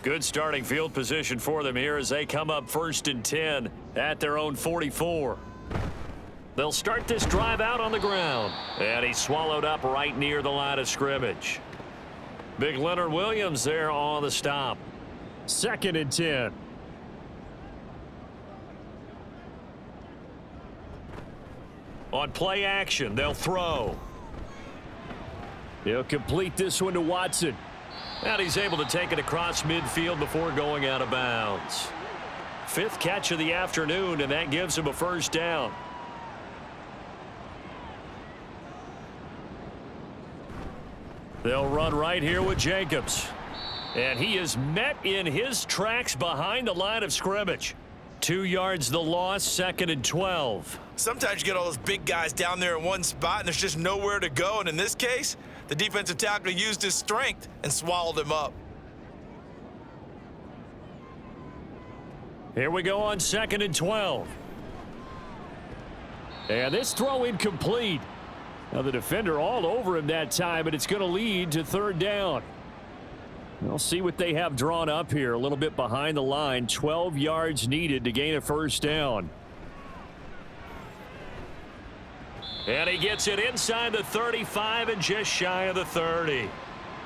Good starting field position for them here as they come up 1st and 10 at their own 44. They'll start this drive out on the ground. And he's swallowed up right near the line of scrimmage. Big Leonard Williams there on the stop. 2nd and 10. On play action, they'll throw. He'll complete this one to Watson. And he's able to take it across midfield before going out of bounds. 5th catch of the afternoon, and that gives him a first down. They'll run right here with Jacobs. And he is met in his tracks behind the line of scrimmage. 2 yards the loss, 2nd and 12.
Sometimes you get all those big guys down there in one spot and there's just nowhere to go. And in this case, the defensive tackle used his strength and swallowed him up.
Here we go on 2nd and 12. And this throw incomplete. Now the defender all over him that time, but it's going to lead to 3rd down. We'll see what they have drawn up here. A little bit behind the line. 12 yards needed to gain a first down. And he gets it inside the 35 and just shy of the 30.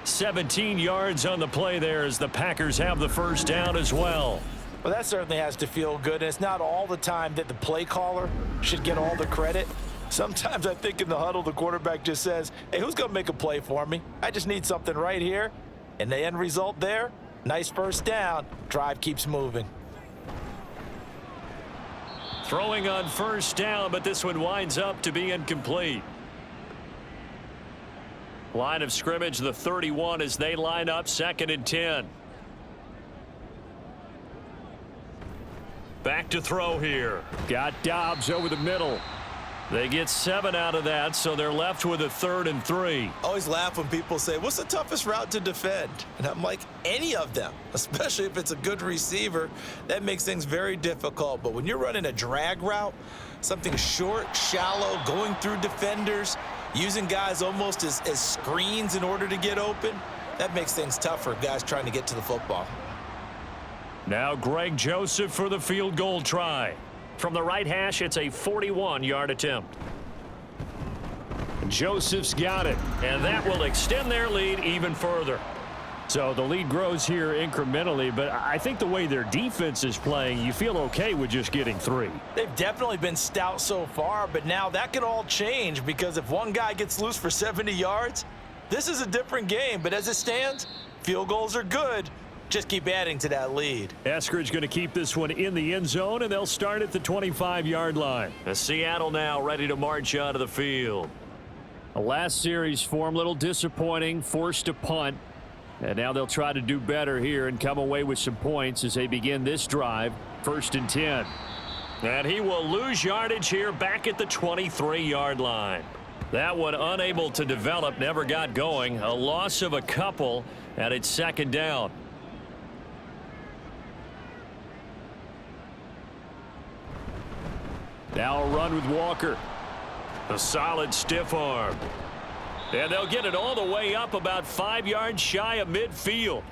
17 yards on the play there as the Packers have the first down as well.
Well, that certainly has to feel good. And it's not all the time that the play caller should get all the credit. Sometimes I think in the huddle, the quarterback just says, hey, who's going to make a play for me? I just need something right here. And the end result there, nice first down. Drive keeps moving.
Throwing on first down, but this one winds up to be incomplete. Line of scrimmage, the 31 as they line up 2nd and 10. Back to throw here. Got Dobbs over the middle. They get 7 out of that, so they're left with a 3rd and 3.
Always laugh when people say, what's the toughest route to defend? And I'm like, any of them, especially if it's a good receiver. That makes things very difficult. But when you're running a drag route, something short, shallow, going through defenders, using guys almost as screens in order to get open, that makes things tough for guys trying to get to the football.
Now Greg Joseph for the field goal try. From the right hash, it's a 41-yard attempt. Joseph's got it, and that will extend their lead even further. So the lead grows here incrementally, but I think the way their defense is playing, you feel okay with just getting 3.
They've definitely been stout so far, but now that could all change because if one guy gets loose for 70 yards, this is a different game. But as it stands, field goals are good. Just keep adding to that lead.
Eskridge going to keep this one in the end zone, and they'll start at the 25-yard line. Seattle now ready to march out of the field. The last series for him, a little disappointing, forced to punt. And now they'll try to do better here and come away with some points as they begin this drive, 1st and 10. And he will lose yardage here back at the 23-yard line. That one unable to develop, never got going. A loss of a couple, and it's 2nd down. Now a run with Walker. A solid stiff arm. And they'll get it all the way up about 5 yards shy of midfield.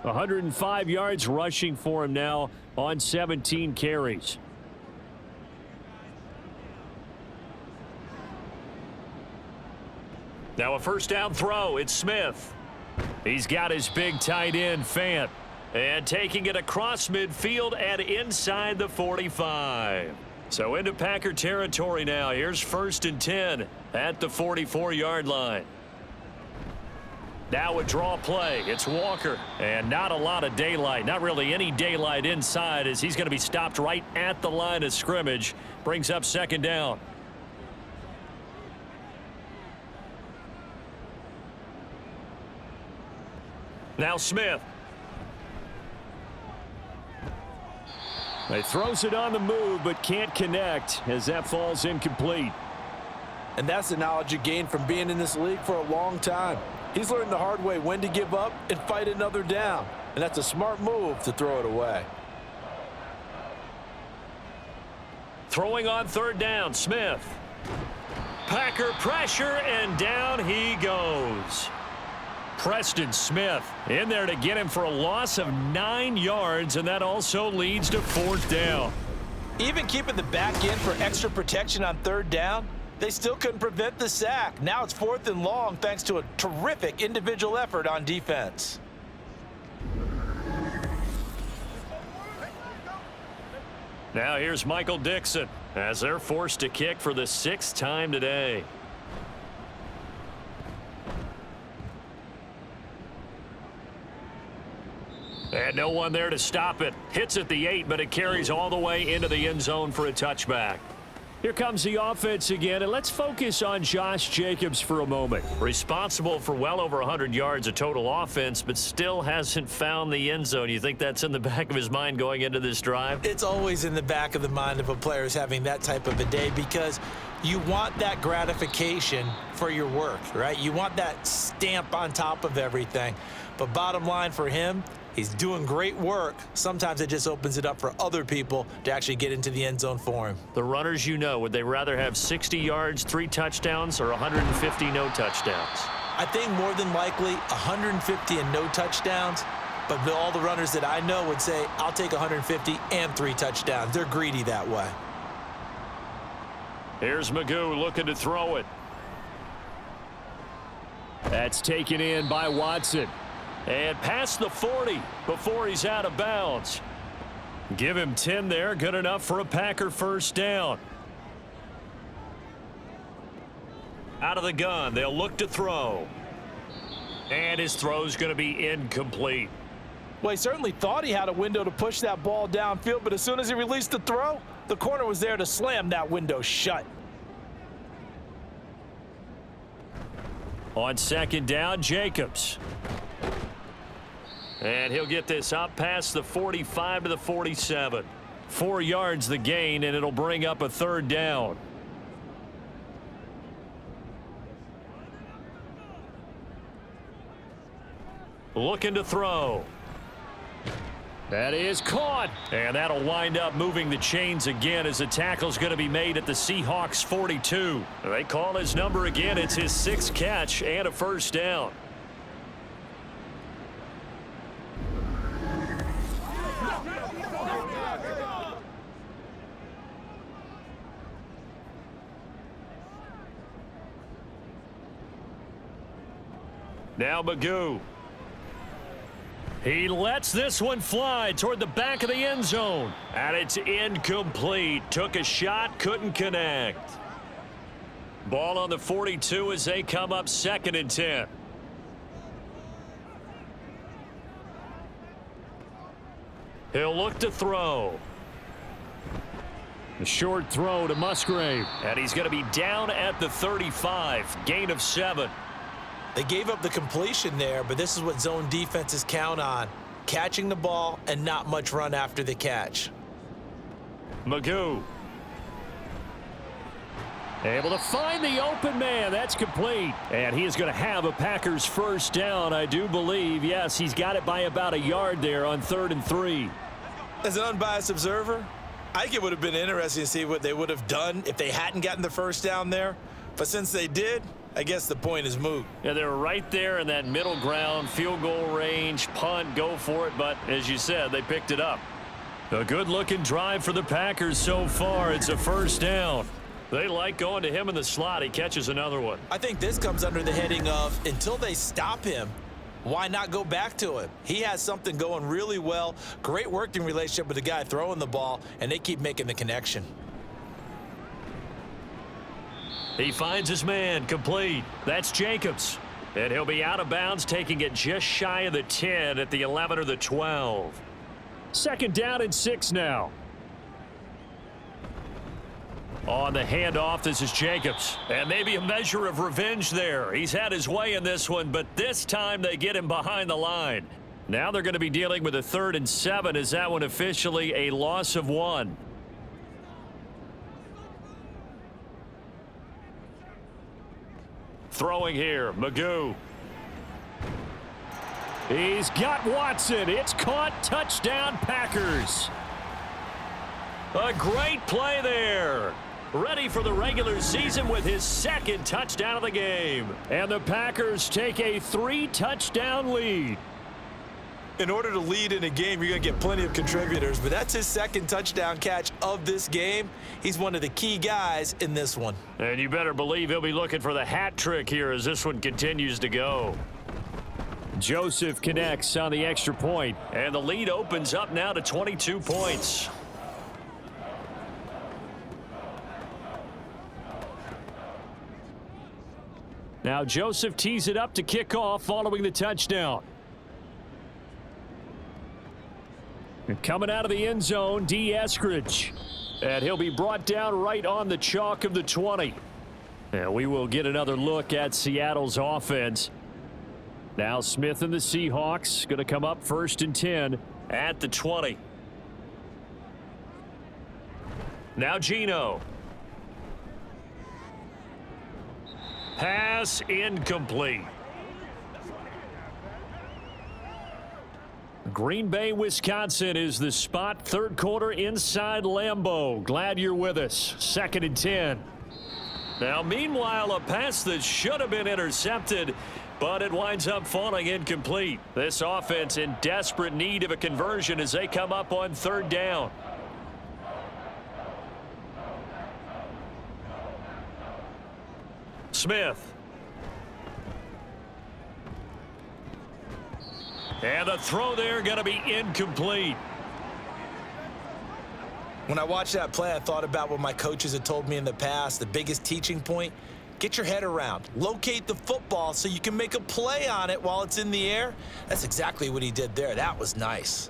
105 yards rushing for him now on 17 carries. Now a 1st down throw. It's Smith. He's got his big tight end, Fant. And taking it across midfield and inside the 45. So into Packer territory now. Here's 1st and 10 at the 44-yard line. Now a draw play. It's Walker. And not a lot of daylight. Not really any daylight inside as he's going to be stopped right at the line of scrimmage. Brings up 2nd down. Now Smith. He throws it on the move, but can't connect as that falls incomplete.
And that's the knowledge you gain from being in this league for a long time. He's learned the hard way when to give up and fight another down. And that's a smart move to throw it away.
Throwing on 3rd down, Smith. Packer pressure, and down he goes. Preston Smith in there to get him for a loss of 9 yards, and that also leads to 4th down.
Even keeping the back end for extra protection on 3rd down, they still couldn't prevent the sack. Now it's 4th and long thanks to a terrific individual effort on defense.
Now here's Michael Dixon as they're forced to kick for the 6th time today. And no one there to stop it. Hits at the 8, but it carries all the way into the end zone for a touchback. Here comes the offense again, and let's focus on Josh Jacobs for a moment. Responsible for well over 100 yards of total offense, but still hasn't found the end zone. You think that's in the back of his mind going into this drive?
It's always in the back of the mind of a player who's having that type of a day because you want that gratification for your work, right? You want that stamp on top of everything. But bottom line for him, he's doing great work. Sometimes it just opens it up for other people to actually get into the end zone for him.
The runners, you know, would they rather have 60 yards, 3 touchdowns, or 150 no touchdowns?
I think more than likely 150 and no touchdowns. But all the runners that I know would say, I'll take 150 and 3 touchdowns. They're greedy that way.
Here's Magoo looking to throw it. That's taken in by Watson. And past the 40 before he's out of bounds. Give him 10 there. Good enough for a Packer 1st down. Out of the gun. They'll look to throw. And his throw's going to be incomplete.
Well, he certainly thought he had a window to push that ball downfield, but as soon as he released the throw, the corner was there to slam that window shut.
On 2nd down, Jacobs. And he'll get this up past the 45 to the 47. 4 yards the gain, and it'll bring up a 3rd down. Looking to throw. That is caught, and that'll wind up moving the chains again as the tackle's going to be made at the Seahawks 42. They call his number again. It's his 6th catch and a 1st down. Now Magoo. He lets this one fly toward the back of the end zone. And it's incomplete. Took a shot, couldn't connect. Ball on the 42 as they come up 2nd and 10. He'll look to throw. A short throw to Musgrave. And he's going to be down at the 35. Gain of 7.
They gave up the completion there, but this is what zone defenses count on. Catching the ball and not much run after the catch.
Magoo. Able to find the open man. That's complete. And he is going to have a Packers 1st down, I do believe. Yes, he's got it by about a yard there on 3rd and 3.
As an unbiased observer, I think it would have been interesting to see what they would have done if they hadn't gotten the 1st down there. But since they did, I guess the point is moot.
Yeah, they were right there in that middle ground, field goal range, punt, go for it. But as you said, they picked it up. A good-looking drive for the Packers so far. It's a 1st down. They like going to him in the slot. He catches another one.
I think this comes under the heading of until they stop him, why not go back to him? He has something going really well. Great working relationship with the guy throwing the ball, and they keep making the connection.
He finds his man, complete. That's Jacobs. And he'll be out of bounds, taking it just shy of the 10 at the 11 or the 12. 2nd down and 6 now. On the handoff, this is Jacobs. And maybe a measure of revenge there. He's had his way in this one, but this time they get him behind the line. Now they're going to be dealing with a 3rd and 7. Is that one officially a loss of 1? Throwing here, Magoo. He's got Watson. It's caught. Touchdown, Packers. A great play there. Ready for the regular season with his 2nd touchdown of the game. And the Packers take a 3-touchdown lead.
In order to lead in a game, you're going to get plenty of contributors, but that's his 2nd touchdown catch of this game. He's one of the key guys in this one.
And you better believe he'll be looking for the hat trick here as this one continues to go. Joseph connects on the extra point, and the lead opens up now to 22 points. Now Joseph tees it up to kick off following the touchdown. And coming out of the end zone, D. Eskridge. And he'll be brought down right on the chalk of the 20. And we will get another look at Seattle's offense. Now Smith and the Seahawks going to come up 1st and 10 at the 20. Now Geno. Pass incomplete. Green Bay, Wisconsin is the spot. 3rd quarter inside Lambeau. Glad you're with us. 2nd and 10. Now, meanwhile, a pass that should have been intercepted, but it winds up falling incomplete. This offense in desperate need of a conversion as they come up on 3rd down. Smith. And the throw there going to be incomplete.
When I watched that play, I thought about what my coaches had told me in the past. The biggest teaching point, get your head around. Locate the football so you can make a play on it while it's in the air. That's exactly what he did there. That was nice.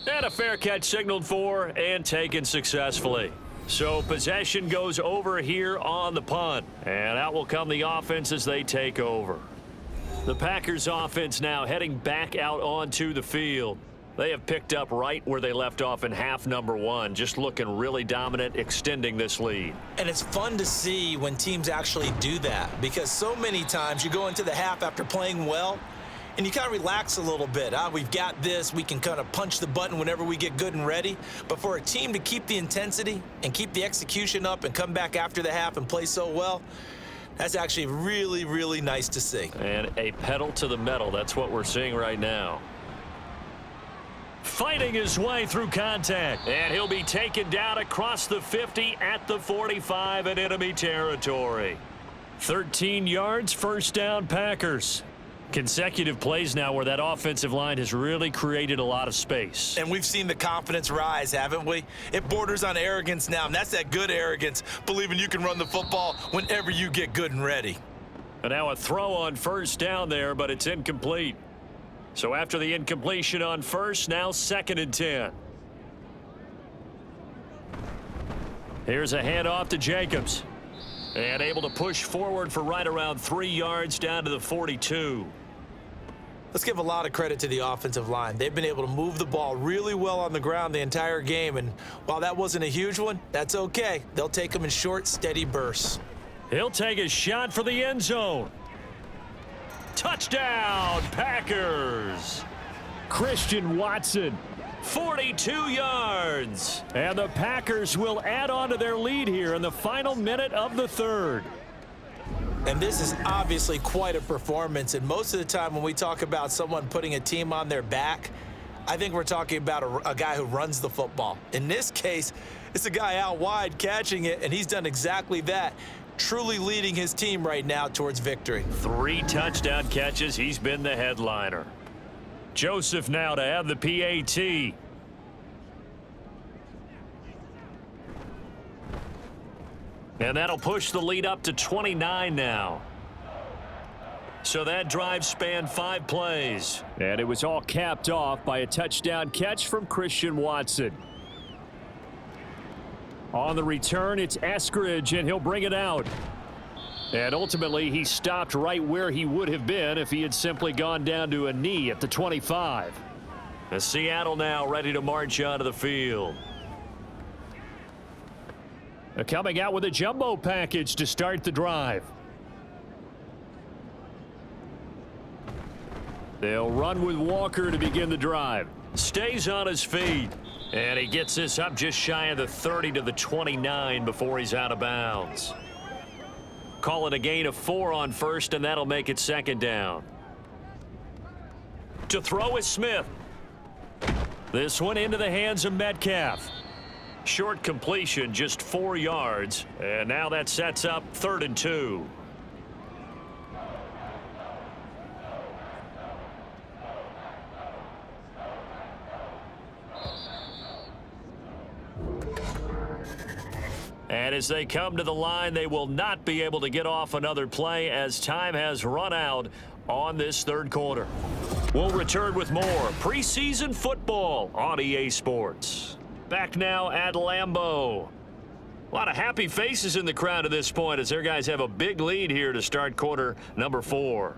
And a fair catch signaled for and taken successfully. So possession goes over here on the punt. And out will come the offense as they take over. The Packers offense now heading back out onto the field. They have picked up right where they left off in half number one, just looking really dominant, extending this lead.
And it's fun to see when teams actually do that, because so many times you go into the half after playing well, and you kind of relax a little bit. We've got this. We can kind of punch the button whenever we get good and ready. But for a team to keep the intensity and keep the execution up and come back after the half and play so well, that's actually really, really nice to see.
And a pedal to the metal. That's what we're seeing right now. Fighting his way through contact. And he'll be taken down across the 50 at the 45 in enemy territory. 13 yards, first down, Packers. Consecutive plays now where that offensive line has really created a lot of space.
And we've seen the confidence rise, haven't we? It borders on arrogance now, and that's that good arrogance, believing you can run the football whenever you get good and ready.
And now a throw on first down there, but it's incomplete. So after the incompletion on first, now 2nd and 10. Here's a handoff to Jacobs. And able to push forward for right around 3 yards down to the 42.
Let's give a lot of credit to the offensive line. They've been able to move the ball really well on the ground the entire game. And while that wasn't a huge one, that's okay. They'll take them in short, steady bursts.
He'll take a shot for the end zone. Touchdown, Packers. Christian Watson, 42 yards. And the Packers will add on to their lead here in the final minute of the third.
And this is obviously quite a performance. And most of the time when we talk about someone putting a team on their back, I think we're talking about a guy who runs the football. In this case, it's a guy out wide catching it, and he's done exactly that. Truly leading his team right now towards victory.
3 touchdown catches. He's been the headliner. Joseph now to have the PAT. And that'll push the lead up to 29 now. So that drive spanned 5 plays. And it was all capped off by a touchdown catch from Christian Watson. On the return, it's Eskridge, and he'll bring it out. And ultimately, he stopped right where he would have been if he had simply gone down to a knee at the 25. And Seattle now ready to march onto the field. They're coming out with a jumbo package to start the drive. They'll run with Walker to begin the drive. Stays on his feet. And he gets this up just shy of the 30 to the 29 before he's out of bounds. Call it a gain of 4 on first, and that'll make it 2nd down. To throw is Smith. This one into the hands of Metcalf. Short completion, just 4 yards. And now that sets up 3rd and 2. And as they come to the line, they will not be able to get off another play as time has run out on this 3rd quarter. We'll return with more preseason football on EA Sports. Back now at Lambeau. A lot of happy faces in the crowd at this point as their guys have a big lead here to start quarter number 4.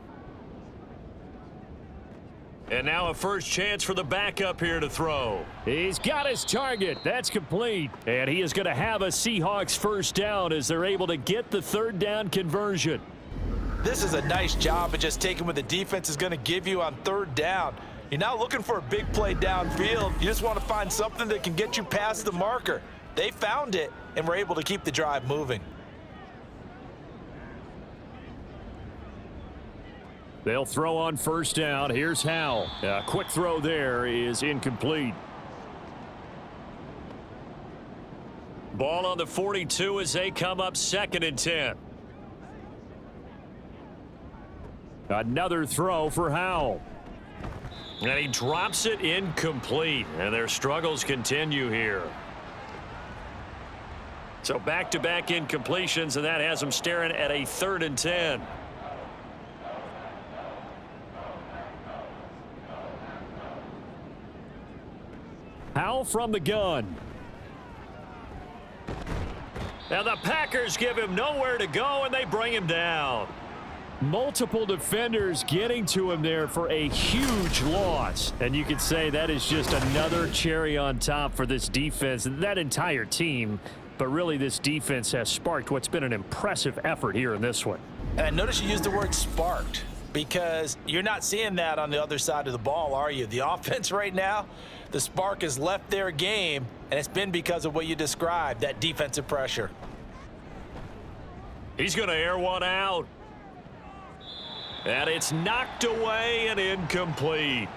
And now a first chance for the backup here to throw. He's got his target. That's complete. And he is going to have a Seahawks first down as they're able to get the 3rd down conversion.
This is a nice job of just taking what the defense is going to give you on 3rd down. You're not looking for a big play downfield. You just want to find something that can get you past the marker. They found it and were able to keep the drive moving.
They'll throw on first down. Here's Howell. A quick throw there is incomplete. Ball on the 42 as they come up 2nd and 10. Another throw for Howell. And he drops it incomplete. And their struggles continue here. So back-to-back incompletions, and that has them staring at a 3rd and 10. Howell from the gun. Now the Packers give him nowhere to go, and they bring him down. Multiple defenders getting to him there for a huge loss. And you could say that is just another cherry on top for this defense and that entire team. But really, this defense has sparked what's been an impressive effort here in this one.
And notice you used the word sparked, because you're not seeing that on the other side of the ball, are you? The offense right now, the spark has left their game, and it's been because of what you described, that defensive pressure.
He's going to air one out. And it's knocked away and incomplete.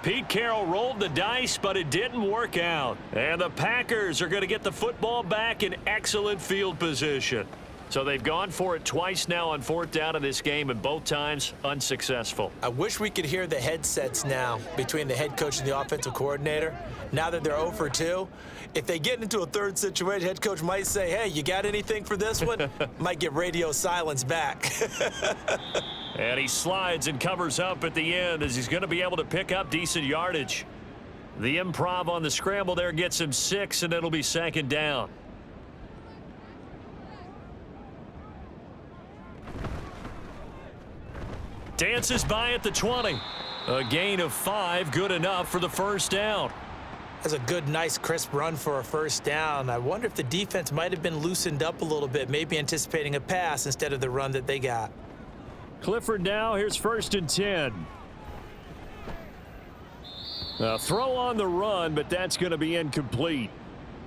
Pete Carroll rolled the dice, but it didn't work out. And the Packers are going to get the football back in excellent field position. So they've gone for it twice now on 4th down in this game, and both times unsuccessful.
I wish we could hear the headsets now between the head coach and the offensive coordinator. Now that they're 0 for 2, if they get into a third situation, head coach might say, hey, you got anything for this one? Might get radio silence back.
And he slides and covers up at the end as he's going to be able to pick up decent yardage. The improv on the scramble there gets him 6, and it'll be 2nd down. Dances by at the 20. A gain of 5, good enough for the 1st down.
That's a good, nice, crisp run for a 1st down. I wonder if the defense might have been loosened up a little bit, maybe anticipating a pass instead of the run that they got.
Clifford now, here's 1st and 10. A throw on the run, but that's going to be incomplete.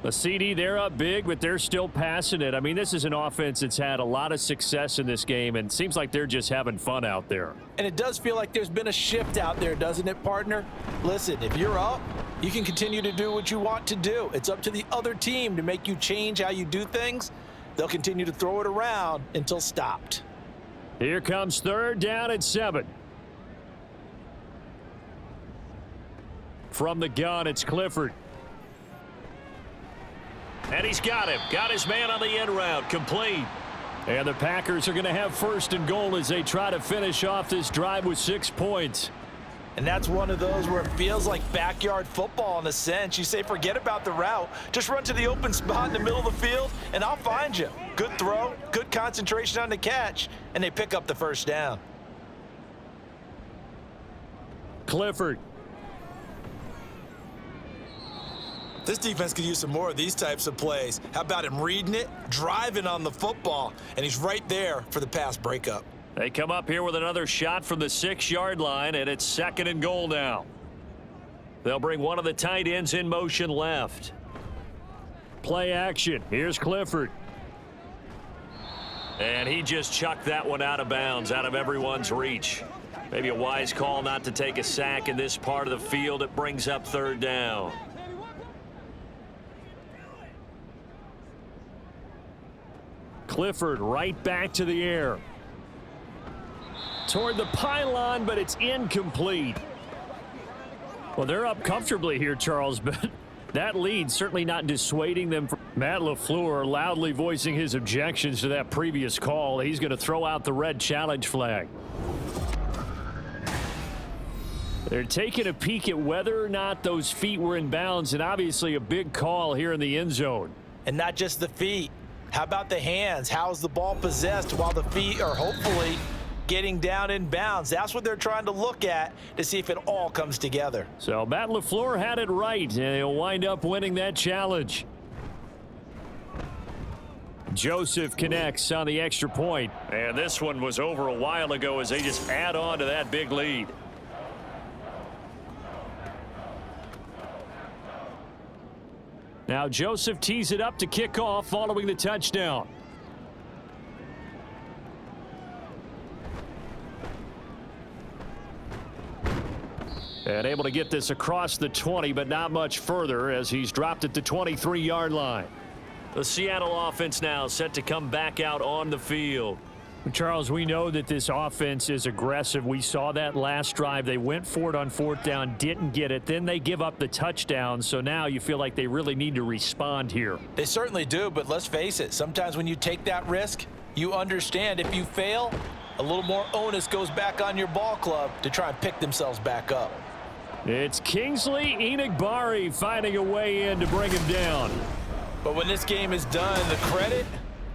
A CD, they're up big, but they're still passing it. I mean, this is an offense that's had a lot of success in this game, and it seems like they're just having fun out there.
And it does feel like there's been a shift out there, doesn't it, partner? Listen, if you're up, you can continue to do what you want to do. It's up to the other team to make you change how you do things. They'll continue to throw it around until stopped.
Here comes 3rd down at 7. From the gun, it's Clifford. And he's got him. Got his man on the end route. Complete. And the Packers are going to have 1st and goal as they try to finish off this drive with 6 points.
And that's one of those where it feels like backyard football in a sense. You say, forget about the route. Just run to the open spot in the middle of the field, and I'll find you. Good throw, good concentration on the catch, and they pick up the 1st down.
Clifford.
This defense could use some more of these types of plays. How about him reading it, driving on the football, and he's right there for the pass breakup.
They come up here with another shot from the 6-yard line, and it's 2nd and goal now. They'll bring one of the tight ends in motion left. Play action. Here's Clifford. And he just chucked that one out of bounds, out of everyone's reach. Maybe a wise call not to take a sack in this part of the field. It brings up 3rd down. Clifford right back to the air. Toward the pylon, but it's incomplete. Well, they're up comfortably here, Charles, but that lead certainly not dissuading them from Matt LaFleur loudly voicing his objections to that previous call. He's going to throw out the red challenge flag. They're taking a peek at whether or not those feet were in bounds, and obviously a big call here in the end zone.
And not just the feet. How about the hands? How's the ball possessed while the feet are hopefully getting down in bounds? That's what they're trying to look at to see if it all comes together.
So Matt LaFleur had it right, and he'll wind up winning that challenge. Joseph connects on the extra point. And this one was over a while ago as they just add on to that big lead. Now Joseph tees it up to kick off following the touchdown. And able to get this across the 20, but not much further as he's dropped at the 23-yard line. The Seattle offense now set to come back out on the field. Charles, we know that this offense is aggressive. We saw that last drive. They went for it on 4th down, didn't get it. Then they give up the touchdown. So now you feel like they really need to respond here.
They certainly do, but let's face it. Sometimes when you take that risk, you understand if you fail, a little more onus goes back on your ball club to try and pick themselves back up.
It's Kingsley Enagbare finding a way in to bring him down.
But when this game is done, the credit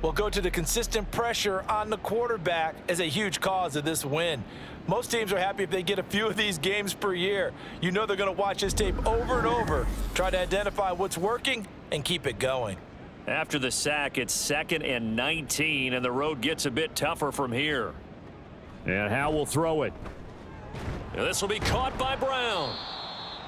will go to the consistent pressure on the quarterback as a huge cause of this win. Most teams are happy if they get a few of these games per year. You know they're going to watch this tape over and over, try to identify what's working, and keep it going.
After the sack, it's 2nd and 19, and the road gets a bit tougher from here. And Howe will throw it. And this will be caught by Brown.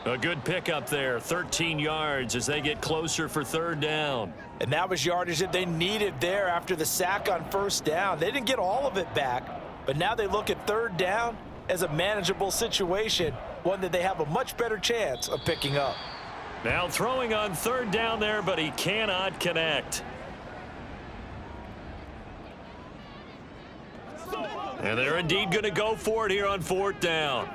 A good pickup there, 13 yards as they get closer for 3rd down.
And that was yardage that they needed there after the sack on 1st down. They didn't get all of it back, but now they look at 3rd down as a manageable situation, one that they have a much better chance of picking up.
Now throwing on 3rd down there, but he cannot connect. And they're indeed going to go for it here on 4th down.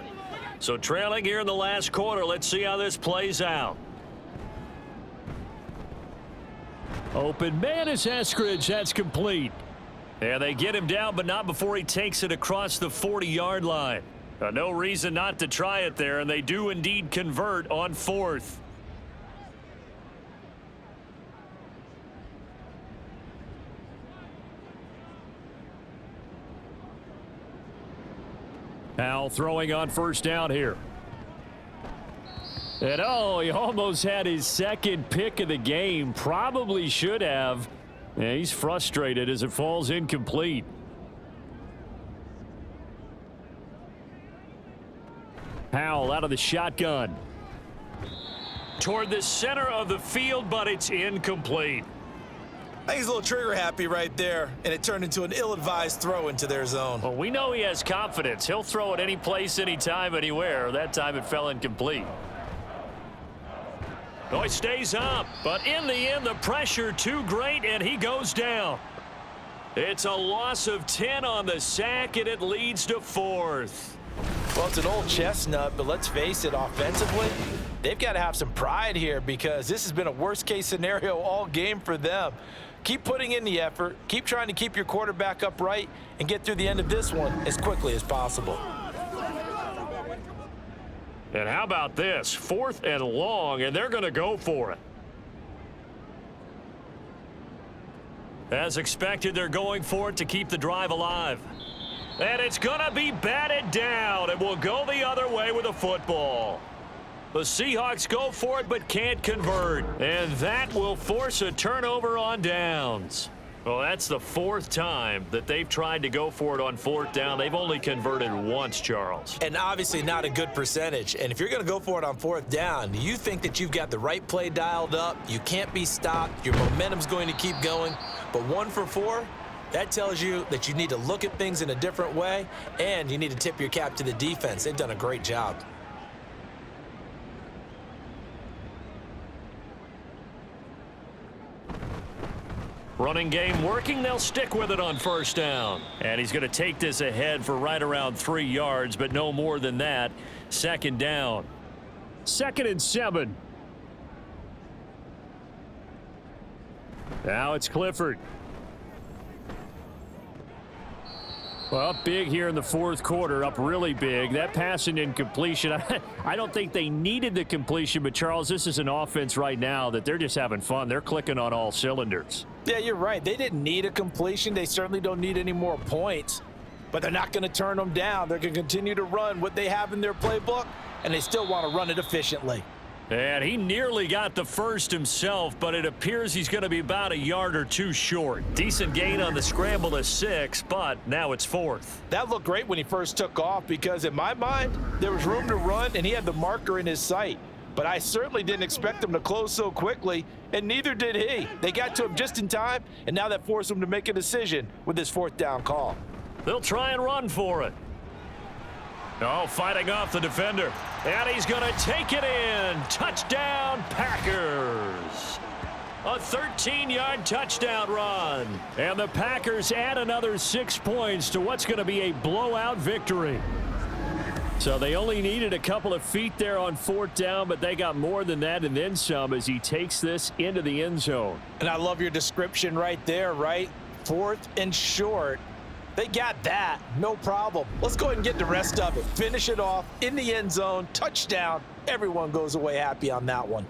So trailing here in the last quarter, let's see how this plays out. Open man is Eskridge. That's complete. And they get him down, but not before he takes it across the 40-yard line. No reason not to try it there, and they do indeed convert on 4th. Al throwing on 1st down here. And oh, he almost had his 2nd pick of the game. Probably should have. Yeah, he's frustrated as it falls incomplete. Howell out of the shotgun. Toward the center of the field, but it's incomplete.
I think he's a little trigger happy right there, and it turned into an ill-advised throw into their zone.
Well, we know he has confidence. He'll throw it any place, anytime, anywhere. That time it fell incomplete. Oh, he stays up, but in the end, the pressure too great, and he goes down. It's a loss of 10 on the sack, and it leads to 4th.
Well, it's an old chestnut, but let's face it, offensively, they've got to have some pride here because this has been a worst-case scenario all game for them. Keep putting in the effort, keep trying to keep your quarterback upright, and get through the end of this one as quickly as possible.
And how about this? 4th and long, and they're going to go for it. As expected, they're going for it to keep the drive alive. And it's going to be batted down, and will go the other way with a football. The Seahawks go for it but can't convert, and that will force a turnover on downs. Well, that's the 4th time that they've tried to go for it on 4th down. They've only converted once, Charles.
And obviously not a good percentage. And if you're going to go for it on 4th down, you think that you've got the right play dialed up, you can't be stopped, your momentum's going to keep going, but 1 for 4, that tells you that you need to look at things in a different way, and you need to tip your cap to the defense. They've done a great job.
Running game working. They'll stick with it on 1st down. And he's going to take this ahead for right around 3 yards, but no more than that. 2nd down. 2nd and 7. Now it's Clifford. Well, up big here in the 4th quarter, up really big. That pass and incompletion, I don't think they needed the completion, but Charles, this is an offense right now that they're just having fun. They're clicking on all cylinders.
Yeah, you're right. They didn't need a completion. They certainly don't need any more points, but they're not going to turn them down. They're going to continue to run what they have in their playbook, and they still want to run it efficiently.
And he nearly got the first himself, but it appears he's going to be about a yard or 2 short. Decent gain on the scramble to 6, but now it's 4th.
That looked great when he first took off because in my mind, there was room to run and he had the marker in his sight. But I certainly didn't expect him to close so quickly, and neither did he. They got to him just in time, and now that forced him to make a decision with his 4th down call.
They'll try and run for it. Oh, fighting off the defender. And he's going to take it in. Touchdown, Packers. A 13-yard touchdown run. And the Packers add another 6 points to what's going to be a blowout victory. So they only needed a couple of feet there on 4th down, but they got more than that and then some as he takes this into the end zone.
And I love your description right there, right? 4th and short. They got that, no problem. Let's go ahead and get the rest of it. Finish it off in the end zone, touchdown. Everyone goes away happy on that one.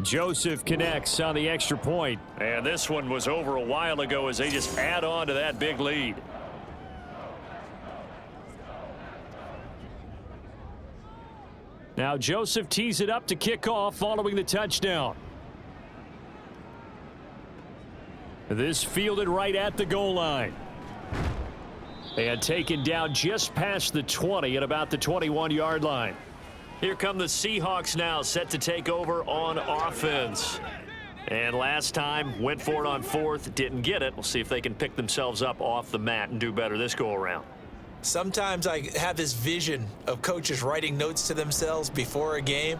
Joseph connects on the extra point. And this one was over a while ago as they just add on to that big lead. Now Joseph tees it up to kick off following the touchdown. This fielded right at the goal line. And taken down just past the 20 at about the 21-yard line. Here come the Seahawks now, set to take over on offense. And last time, went for it on fourth, didn't get it. We'll see if they can pick themselves up off the mat and do better this go-around.
Sometimes I have this vision of coaches writing notes to themselves before a game,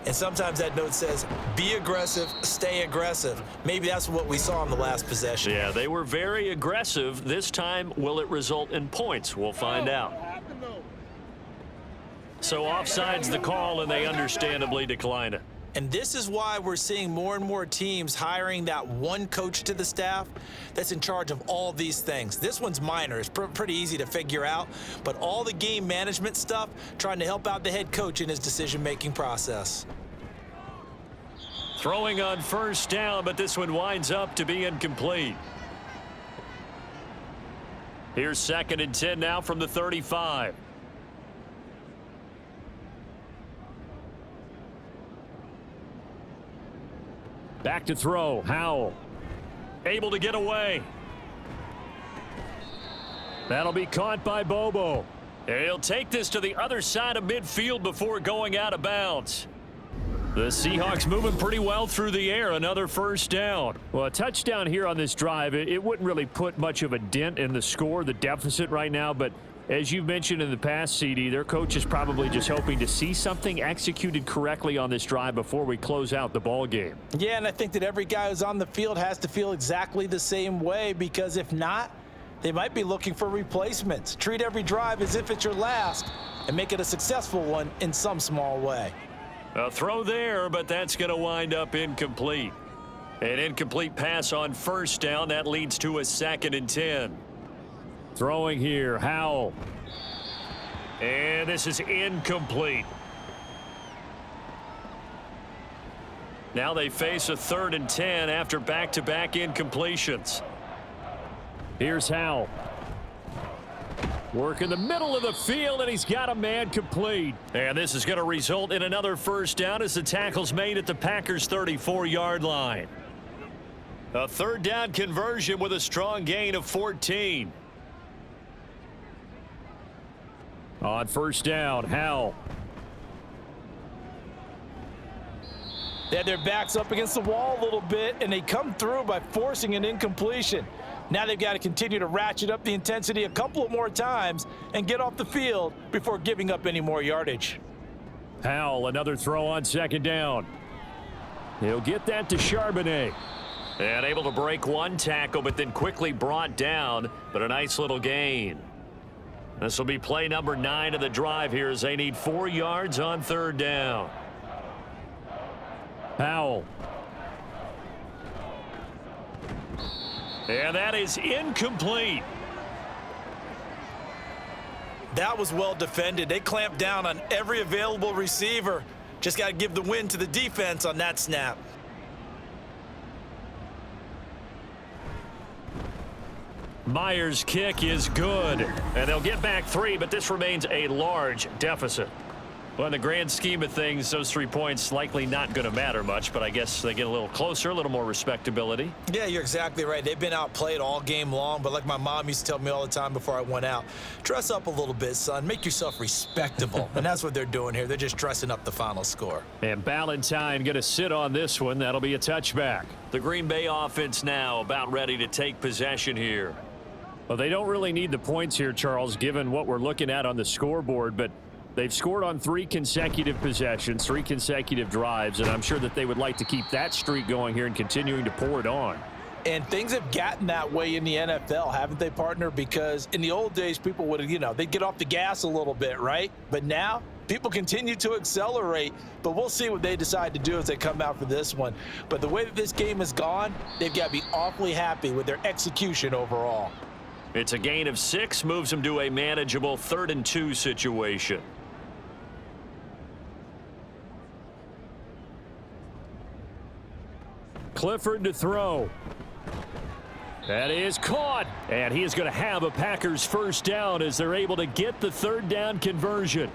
and sometimes that note says, be aggressive, stay aggressive. Maybe that's what we saw in the last possession.
Yeah, they were very aggressive. This time, will it result in points? We'll find out. So offside's the call, and they understandably decline it.
And this is why we're seeing more and more teams hiring that one coach to the staff that's in charge of all these things. This one's minor. It's pretty easy to figure out. But all the game management stuff, trying to help out the head coach in his decision-making process.
Throwing on first down, but this one winds up to be incomplete. Here's 2nd and 10 now from the 35. Back to throw. Howell. Able to get away. That'll be caught by Bobo. He'll take this to the other side of midfield before going out of bounds. The Seahawks moving pretty well through the air. Another first down. Well, a touchdown here on this drive, it wouldn't really put much of a dent in the score, the deficit right now, but as you've mentioned in the past, CD, their coach is probably just hoping to see something executed correctly on this drive before we close out the ball game.
Yeah, and I think that every guy who's on the field has to feel exactly the same way, because if not, they might be looking for replacements. Treat every drive as if it's your last and make it a successful one in some small way.
A throw there, but that's going to wind up incomplete. An incomplete pass on first down. That leads to a 2nd and 10. Throwing here, Howell. And this is incomplete. Now they face a 3rd and 10 after back-to-back incompletions. Here's Howell. Work in the middle of the field, and he's got a man complete. And this is going to result in another first down as the tackle's made at the Packers' 34-yard line. A 3rd down conversion with a strong gain of 14. On first down, Howell.
They had their backs up against the wall a little bit, and they come through by forcing an incompletion. Now they've got to continue to ratchet up the intensity a couple of more times and get off the field before giving up any more yardage.
Howell, another throw on 2nd down. He'll get that to Charbonnet. And able to break one tackle, but then quickly brought down, but a nice little gain. This will be play number 9 of the drive here as they need 4 yards on 3rd down. Howell. And that is incomplete.
That was well defended. They clamped down on every available receiver. Just got to give the win to the defense on that snap.
Myers' kick is good, and they'll get back 3, but this remains a large deficit. Well, in the grand scheme of things, those 3 points likely not going to matter much, but I guess they get a little closer, a little more respectability.
Yeah, you're exactly right. They've been outplayed all game long, but like my mom used to tell me all the time before I went out, dress up a little bit, son. Make yourself respectable. And that's what they're doing here. They're just dressing up the final score.
And Ballantyne going to sit on this one. That'll be a touchback. The Green Bay offense now about ready to take possession here. Well, they don't really need the points here, Charles, given what we're looking at on the scoreboard, but they've scored on 3 consecutive possessions, 3 consecutive drives, and I'm sure that they would like to keep that streak going here and continuing to pour it on.
And things have gotten that way in the NFL, haven't they, partner? Because in the old days, people would, they'd get off the gas a little bit, right? But now, people continue to accelerate, but we'll see what they decide to do as they come out for this one. But the way that this game has gone, they've got to be awfully happy with their execution overall.
It's a gain of 6, moves them to a manageable 3rd and 2 situation. Clifford to throw. That is caught, and he is going to have a Packers first down as they're able to get the third down conversion.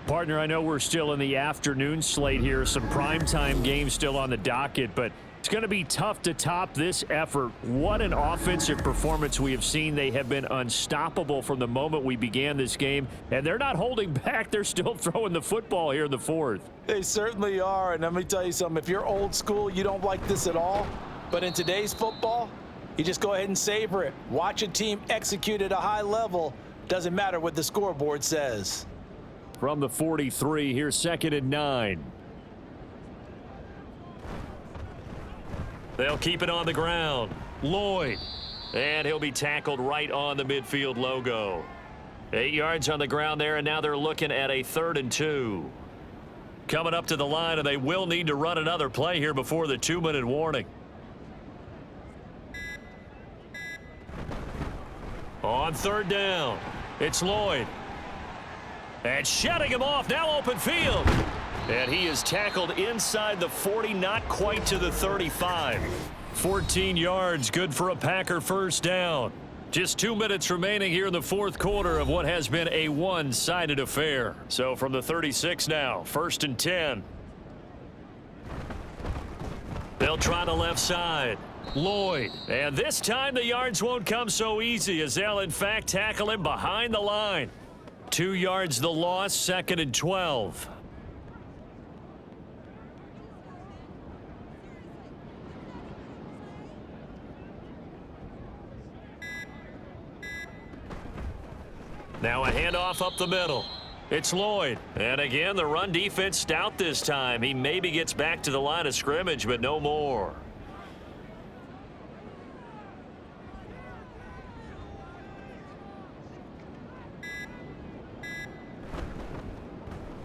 Partner, I know we're still in the afternoon slate here, some primetime games still on the docket, but it's going to be tough to top this effort. What an offensive performance we have seen. They have been unstoppable from the moment we began this game, and they're not holding back. They're still throwing the football here in the fourth.
They certainly are, and let me tell you something. If you're old school, you don't like this at all, but in today's football, you just go ahead and savor it. Watch a team execute at a high level. Doesn't matter what the scoreboard says.
From the 43, here's 2nd and 9. They'll keep it on the ground. Lloyd. And he'll be tackled right on the midfield logo. 8 yards on the ground there, and now they're looking at a 3rd and 2. Coming up to the line, and they will need to run another play here before the 2-minute warning. On 3rd down, it's Lloyd. And shutting him off, now open field. And he is tackled inside the 40, not quite to the 35. 14 yards, good for a Packer first down. Just 2 minutes remaining here in the fourth quarter of what has been a one-sided affair. So from the 36 now, 1st and 10. They'll try the left side. Lloyd. And this time the yards won't come so easy as they'll in fact tackle him behind the line. 2 yards the loss, 2nd and 12. Now a handoff up the middle. It's Lloyd. And again, the run defense stout this time. He maybe gets back to the line of scrimmage, but no more.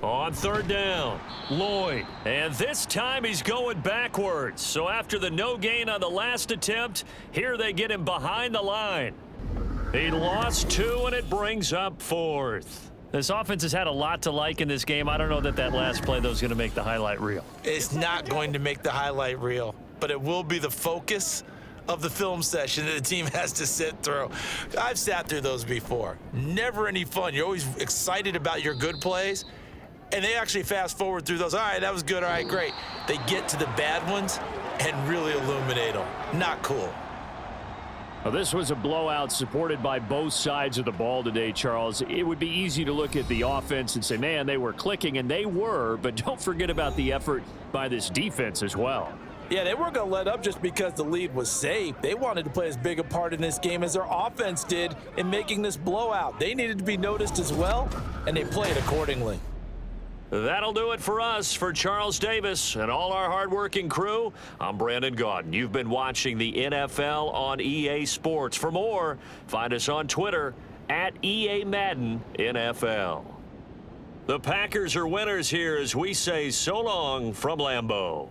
On 3rd down, Lloyd. And this time he's going backwards. So after the no gain on the last attempt, here they get him behind the line. He lost 2, and it brings up 4th. This offense has had a lot to like in this game. I don't know that last play, though, is going to make the highlight reel.
It's not going to make the highlight reel, but it will be the focus of the film session that the team has to sit through. I've sat through those before. Never any fun. You're always excited about your good plays, and they actually fast forward through those. All right, that was good. All right, great. They get to the bad ones and really illuminate them. Not cool.
Well, this was a blowout supported by both sides of the ball today, Charles. It would be easy to look at the offense and say, man, they were clicking, and they were, but don't forget about the effort by this defense as well.
Yeah, they weren't going to let up just because the lead was safe. They wanted to play as big a part in this game as their offense did in making this blowout. They needed to be noticed as well, and they played accordingly.
That'll do it for us. For Charles Davis and all our hardworking crew, I'm Brandon Gaudin. You've been watching the NFL on EA Sports. For more, find us on Twitter at EA Madden NFL. The Packers are winners here as we say so long from Lambeau.